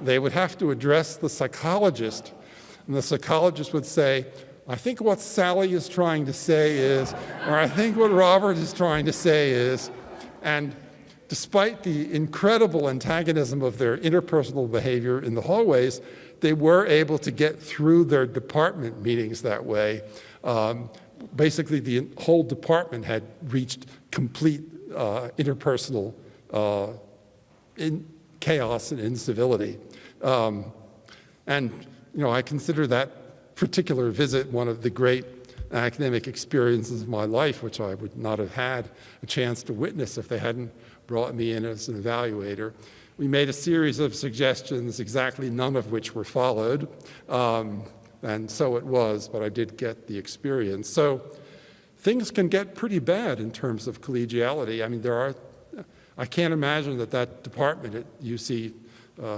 They would have to address the psychologist, and the psychologist would say, I think what Sally is trying to say is, or I think what Robert is trying to say is, and despite the incredible antagonism of their interpersonal behavior in the hallways, they were able to get through their department meetings that way. Basically, the whole department had reached complete interpersonal chaos and incivility. And I consider that particular visit one of the great academic experiences of my life, which I would not have had a chance to witness if they hadn't brought me in as an evaluator. We made a series of suggestions, exactly none of which were followed, and so it was, but I did get the experience. So things can get pretty bad in terms of collegiality. I mean, I can't imagine that department at UC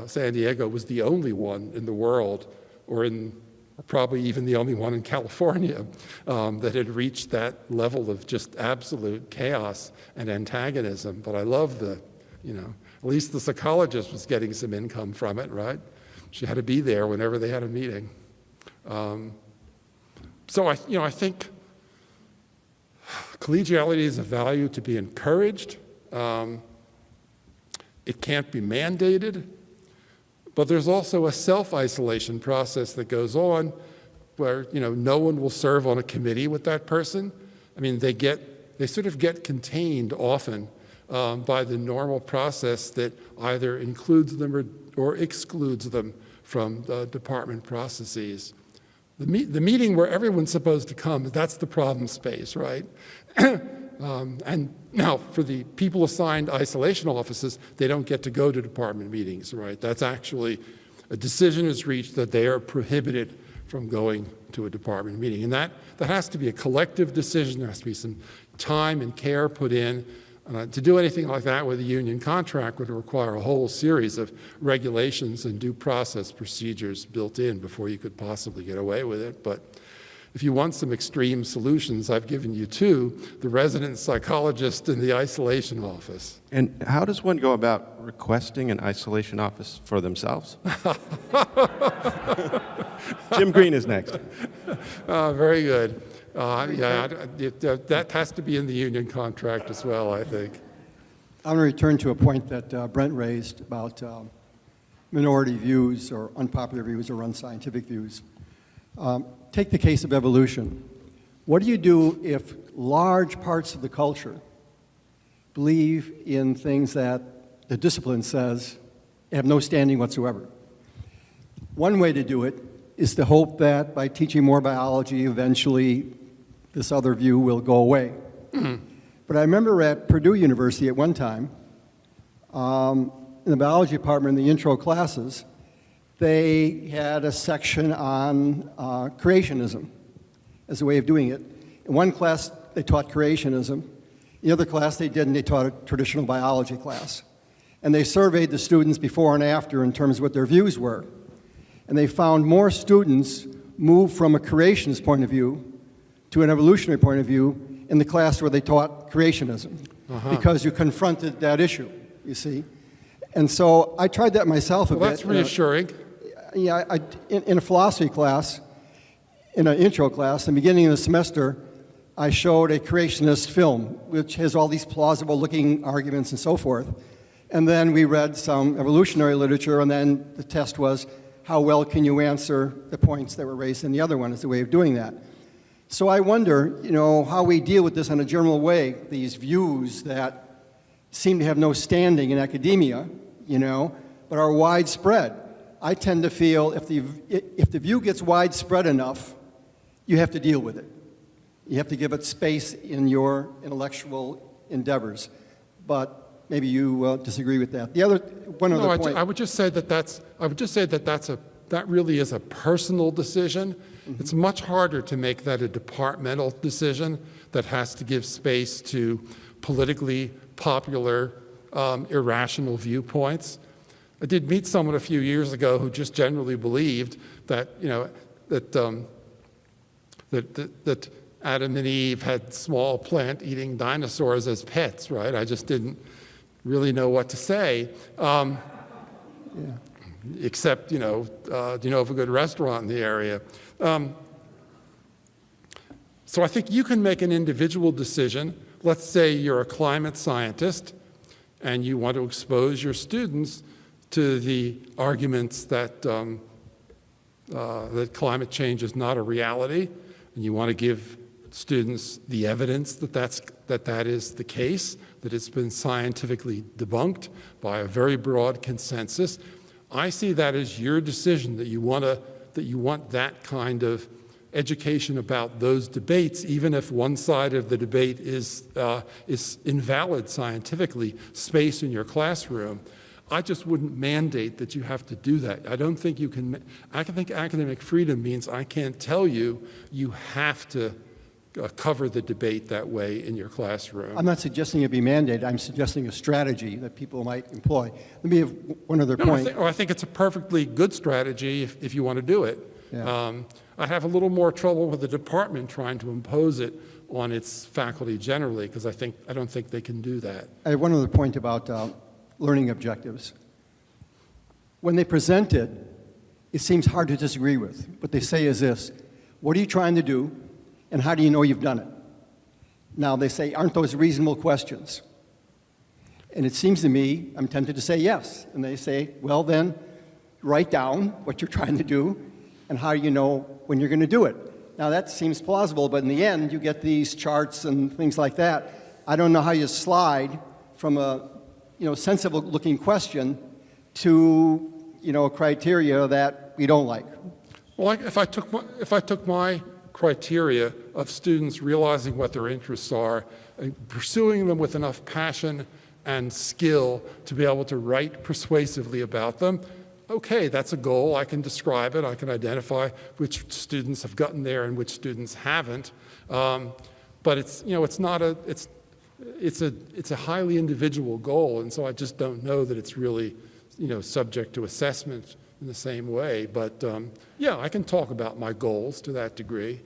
San Diego was the only one in the world, or in probably even the only one in California that had reached that level of just absolute chaos and antagonism. But I love the, at least the psychologist was getting some income from it, right? She had to be there whenever they had a meeting. So I think collegiality is a value to be encouraged. It can't be mandated, but there's also a self-isolation process that goes on where, no one will serve on a committee with that person. I mean, they sort of get contained often by the normal process that either includes them or excludes them from the department processes. The meeting where everyone's supposed to come, that's the problem space, right? And now, for the people assigned isolation offices, they don't get to go to department meetings, right? That's actually, a decision is reached that they are prohibited from going to a department meeting. And that has to be a collective decision. There has to be some time and care put in. To do anything like that with a union contract would require a whole series of regulations and due process procedures built in before you could possibly get away with it. But if you want some extreme solutions, I've given you two: the resident psychologist and the isolation office. And how does one go about requesting an isolation office for themselves? Jim Green is next. Very good. That has to be in the union contract as well, I think. I'm going to return to a point that Brent raised about minority views or unpopular views or unscientific views. Take the case of evolution. What do you do if large parts of the culture believe in things that the discipline says have no standing whatsoever? One way to do it is to hope that by teaching more biology, eventually this other view will go away. Mm-hmm. But I remember at Purdue University at one time, in the biology department, in the intro classes, they had a section on creationism as a way of doing it. In one class, they taught creationism. In the other class, they didn't. They taught a traditional biology class. And they surveyed the students before and after in terms of what their views were. And they found more students move from a creationist point of view to an evolutionary point of view in the class where they taught creationism, because you confronted that issue, you see. And so I tried that myself a bit. That's reassuring. In a philosophy class, in an intro class, in the beginning of the semester, I showed a creationist film, which has all these plausible-looking arguments and so forth. And then we read some evolutionary literature, and then the test was, how well can you answer the points that were raised in the other one as a way of doing that. So I wonder, how we deal with this in a general way, these views that seem to have no standing in academia, but are widespread. I tend to feel if the view gets widespread enough, you have to deal with it. You have to give it space in your intellectual endeavors. But maybe you disagree with that. Other point. I would just say that really is a personal decision. Mm-hmm. It's much harder to make that a departmental decision that has to give space to politically popular, irrational viewpoints. I did meet someone a few years ago who just generally believed that that Adam and Eve had small plant-eating dinosaurs as pets, right? I just didn't really know what to say. Except, do you know of a good restaurant in the area? So I think you can make an individual decision. Let's say you're a climate scientist and you want to expose your students to the arguments that, that climate change is not a reality, and you want to give students the evidence that that is the case, that it's been scientifically debunked by a very broad consensus. I see that as your decision, that you want that kind of education about those debates, even if one side of the debate is invalid scientifically, space in your classroom. I just wouldn't mandate that you have to do that. I don't think you can. I think academic freedom means I can't tell you you have to cover the debate that way in your classroom. I'm not suggesting it be mandated. I'm suggesting a strategy that people might employ. Let me have one other point. I think it's a perfectly good strategy if you want to do it. Yeah. I'd have a little more trouble with the department trying to impose it on its faculty generally, because I don't think they can do that. I have one other point about learning objectives. When they present it, it seems hard to disagree with. What they say is this: what are you trying to do, and how do you know you've done it? Now, they say, aren't those reasonable questions? And it seems to me, I'm tempted to say yes. And they say, well, then, write down what you're trying to do, and how you know when you're going to do it. Now, that seems plausible, but in the end, you get these charts and things like that. I don't know how you slide from a sensible-looking question to a criteria that we don't like. Well, if I took my criteria of students realizing what their interests are and pursuing them with enough passion and skill to be able to write persuasively about them, okay, that's a goal. I can describe it. I can identify which students have gotten there and which students haven't. But it's a highly individual goal, and so I just don't know that it's really subject to assessment in the same way. But yeah, I can talk about my goals to that degree.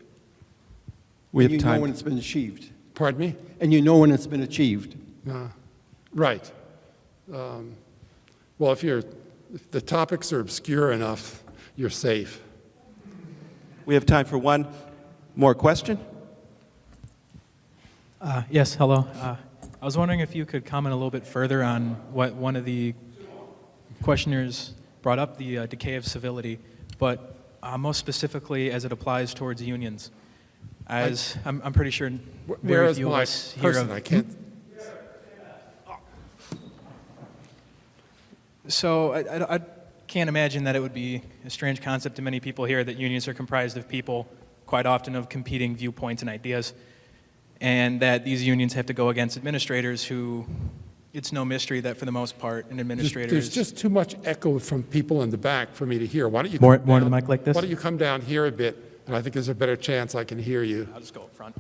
We have You know time. when it's been achieved. Pardon me? And you know when it's been achieved. Right. Well, if the topics are obscure enough, you're safe. We have time for one more question. Yes, hello. I was wondering if you could comment a little bit further on what one of the questioners brought up, the decay of civility, but most specifically as it applies towards unions. As I'm pretty sure Where very is few of my us hear person? of. I can't. So I can't imagine that it would be a strange concept to many people here that unions are comprised of people, quite often of competing viewpoints and ideas, and that these unions have to go against administrators who, it's no mystery that for the most part, an administrator There's is... just too much echo from people in the back for me to hear. Why don't you More come to the down- mic like this? Why don't you come down here a bit, and I think there's a better chance I can hear you. I'll just go up front.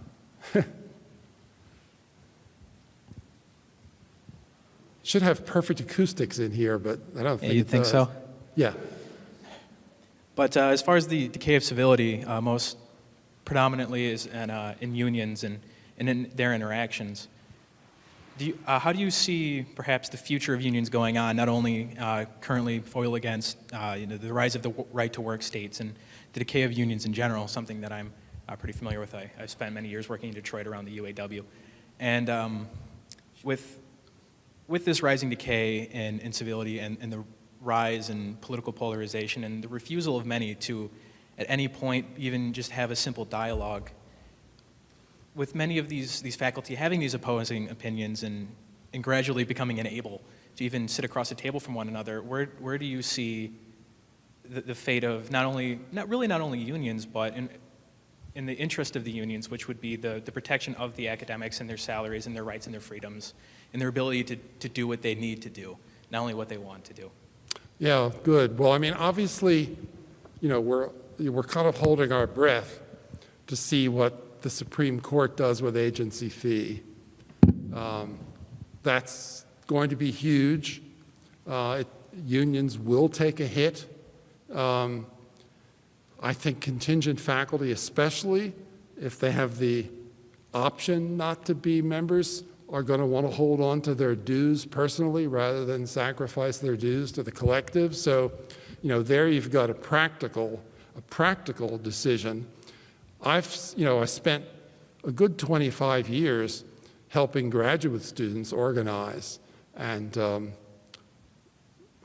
Should have perfect acoustics in here, but I don't think You it think does. so? Yeah. But as far as the decay of civility, most predominantly is in unions and in their interactions. How do you see perhaps the future of unions going on, not only currently foil against the rise of the right-to-work states and the decay of unions in general, something that I'm pretty familiar with. I spent many years working in Detroit around the UAW. And with this rising decay in civility and the rise in political polarization and the refusal of many to, at any point, even just have a simple dialogue, with many of these faculty having these opposing opinions and gradually becoming unable to even sit across a table from one another, where do you see the fate of not only unions, but in the interest of the unions, which would be the protection of the academics and their salaries and their rights and their freedoms and their ability to do what they need to do, not only what they want to do? Yeah, good. Well, I mean, obviously, we're kind of holding our breath to see what the Supreme Court does with agency fee. That's going to be huge. Unions will take a hit. I think contingent faculty, especially if they have the option not to be members, are going to want to hold on to their dues personally rather than sacrifice their dues to the collective. So, there you've got a practical decision. I spent a good 25 years helping graduate students organize, and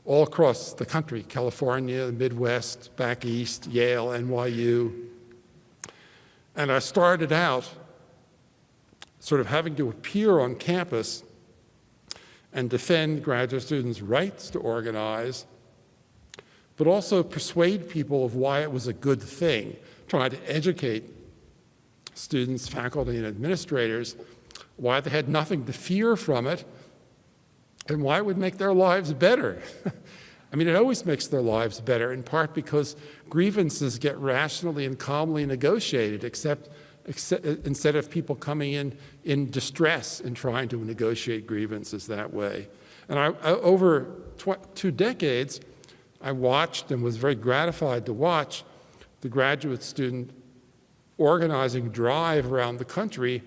all across the country, California, the Midwest, back east, Yale, NYU. And I started out sort of having to appear on campus and defend graduate students' rights to organize, but also persuade people of why it was a good thing, trying to educate students, faculty, and administrators why they had nothing to fear from it and why it would make their lives better. I mean, it always makes their lives better, in part because grievances get rationally and calmly negotiated, instead of people coming in distress and trying to negotiate grievances that way. And over 2 decades, I watched and was very gratified to watch the graduate student organizing drive around the country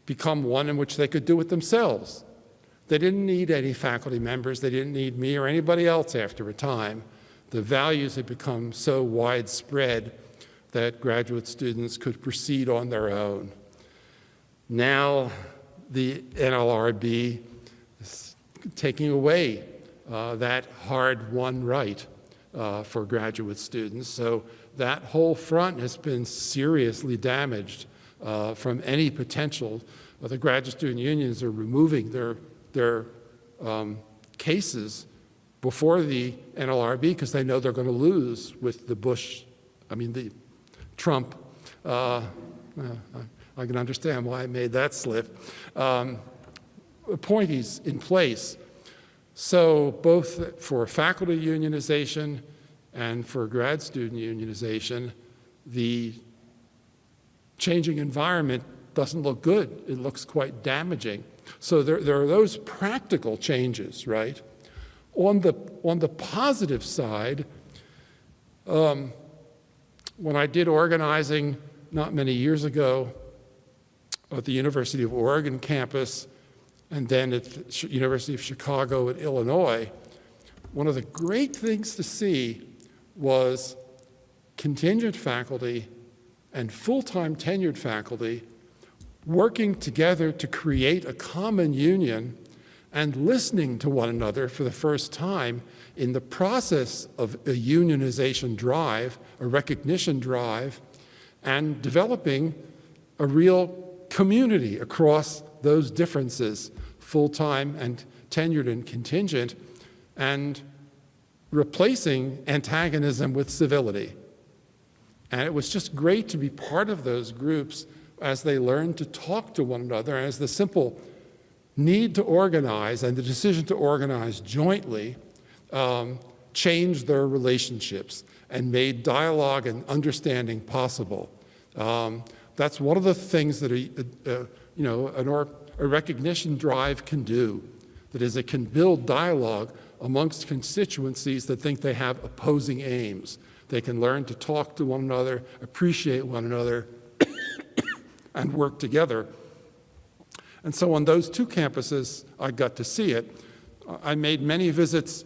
become one in which they could do it themselves. They didn't need any faculty members. They didn't need me or anybody else after a time. The values had become so widespread that graduate students could proceed on their own. Now the NLRB is taking away that hard-won right for graduate students. So that whole front has been seriously damaged from any potential. The graduate student unions are removing their cases before the NLRB because they know they're going to lose with the the Trump. I can understand why I made that slip. Appointees in place. So both for faculty unionization and for grad student unionization, the changing environment doesn't look good. It looks quite damaging. So there are those practical changes, right? On the positive side, when I did organizing not many years ago at the University of Oregon campus and then at the University of Chicago in Illinois, one of the great things to see was contingent faculty and full-time tenured faculty working together to create a common union and listening to one another for the first time in the process of a unionization drive, a recognition drive, and developing a real community across those differences, full-time and tenured and contingent, and replacing antagonism with civility. And it was just great to be part of those groups as they learned to talk to one another, and as the simple need to organize and the decision to organize jointly changed their relationships and made dialogue and understanding possible. That's one of the things that a recognition drive can do. That is, it can build dialogue amongst constituencies that think they have opposing aims. They can learn to talk to one another, appreciate one another, and work together. And so on those two campuses, I got to see it. I made many visits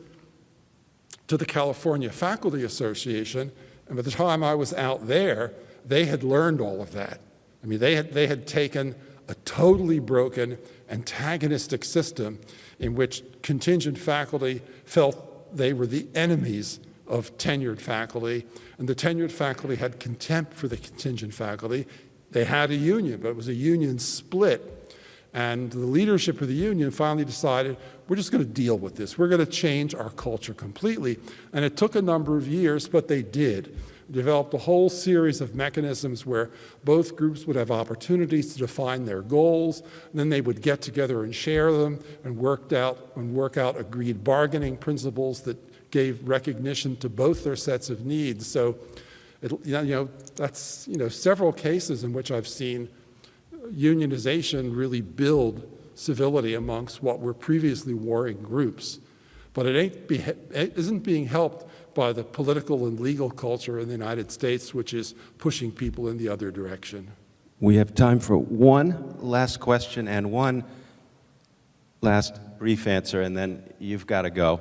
to the California Faculty Association, and by the time I was out there, they had learned all of that. I mean, they had taken a totally broken antagonistic system in which contingent faculty felt they were the enemies of tenured faculty, and the tenured faculty had contempt for the contingent faculty. They had a union, but it was a union split. And the leadership of the union finally decided, we're just going to deal with this. We're going to change our culture completely. And it took a number of years, but they did. Developed a whole series of mechanisms where both groups would have opportunities to define their goals, and then they would get together and share them and work out agreed bargaining principles that gave recognition to both their sets of needs. So, that's several cases in which I've seen unionization really build civility amongst what were previously warring groups. But it isn't being helped by the political and legal culture in the United States, which is pushing people in the other direction. We have time for one last question and one last brief answer, and then you've got to go.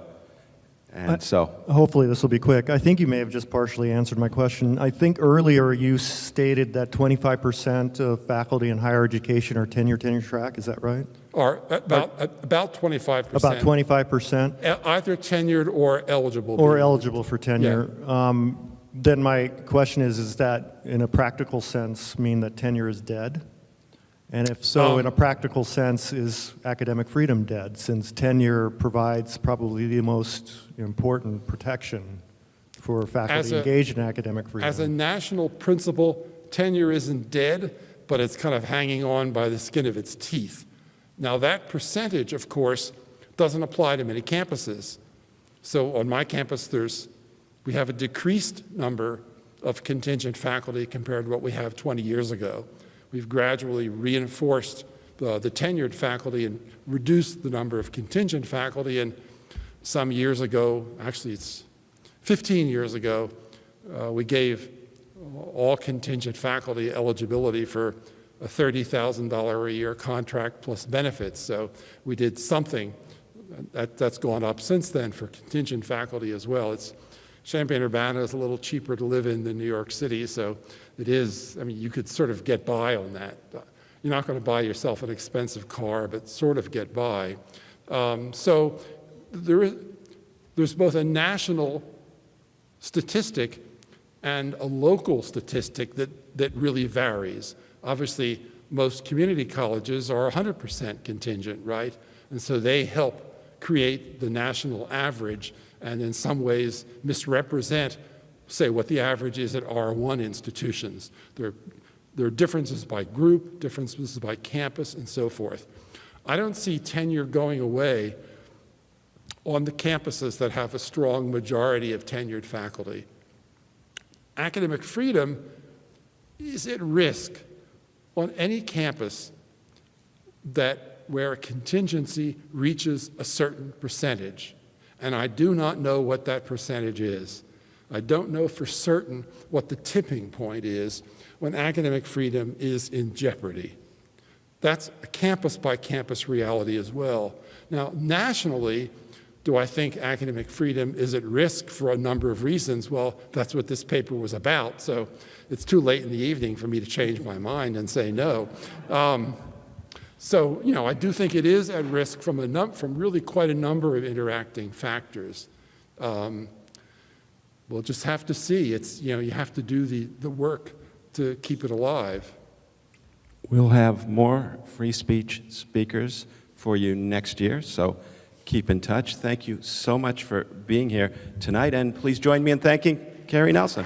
And so, hopefully this will be quick. I think you may have just partially answered my question. I think earlier you stated that 25% of faculty in higher education are tenure track. Is that right? Or about 25%. About 25%? Either tenured or eligible. Or eligible for tenure. Yeah. Then my question is that in a practical sense mean that tenure is dead? And if so, in a practical sense, is academic freedom dead, since tenure provides probably the most important protection for faculty engaged in academic freedom? As a national principle, tenure isn't dead, but it's kind of hanging on by the skin of its teeth. Now, that percentage, of course, doesn't apply to many campuses. So on my campus, we have a decreased number of contingent faculty compared to what we have 20 years ago. We've gradually reinforced the tenured faculty and reduced the number of contingent faculty. And some years ago, actually it's 15 years ago, we gave all contingent faculty eligibility for a $30,000 a year contract plus benefits. So we did something. That's gone up since then for contingent faculty as well. Champaign-Urbana is a little cheaper to live in than New York City, so it is, I mean, you could sort of get by on that. You're not going to buy yourself an expensive car, but sort of get by. So there's both a national statistic and a local statistic that really varies. Obviously, most community colleges are 100% contingent, right? And so they help create the national average and in some ways misrepresent, say, what the average is at R1 institutions. There are differences by group, differences by campus, and so forth. I don't see tenure going away on the campuses that have a strong majority of tenured faculty. Academic freedom is at risk on any campus where a contingency reaches a certain percentage. And I do not know what that percentage is. I don't know for certain what the tipping point is when academic freedom is in jeopardy. That's a campus-by-campus reality as well. Now, nationally, do I think academic freedom is at risk for a number of reasons? Well, that's what this paper was about, so it's too late in the evening for me to change my mind and say no. So, I do think it is at risk from really quite a number of interacting factors. We'll just have to see. You have to do the work to keep it alive. We'll have more free speech speakers for you next year, so keep in touch. Thank you so much for being here tonight, and please join me in thanking Carrie Nelson.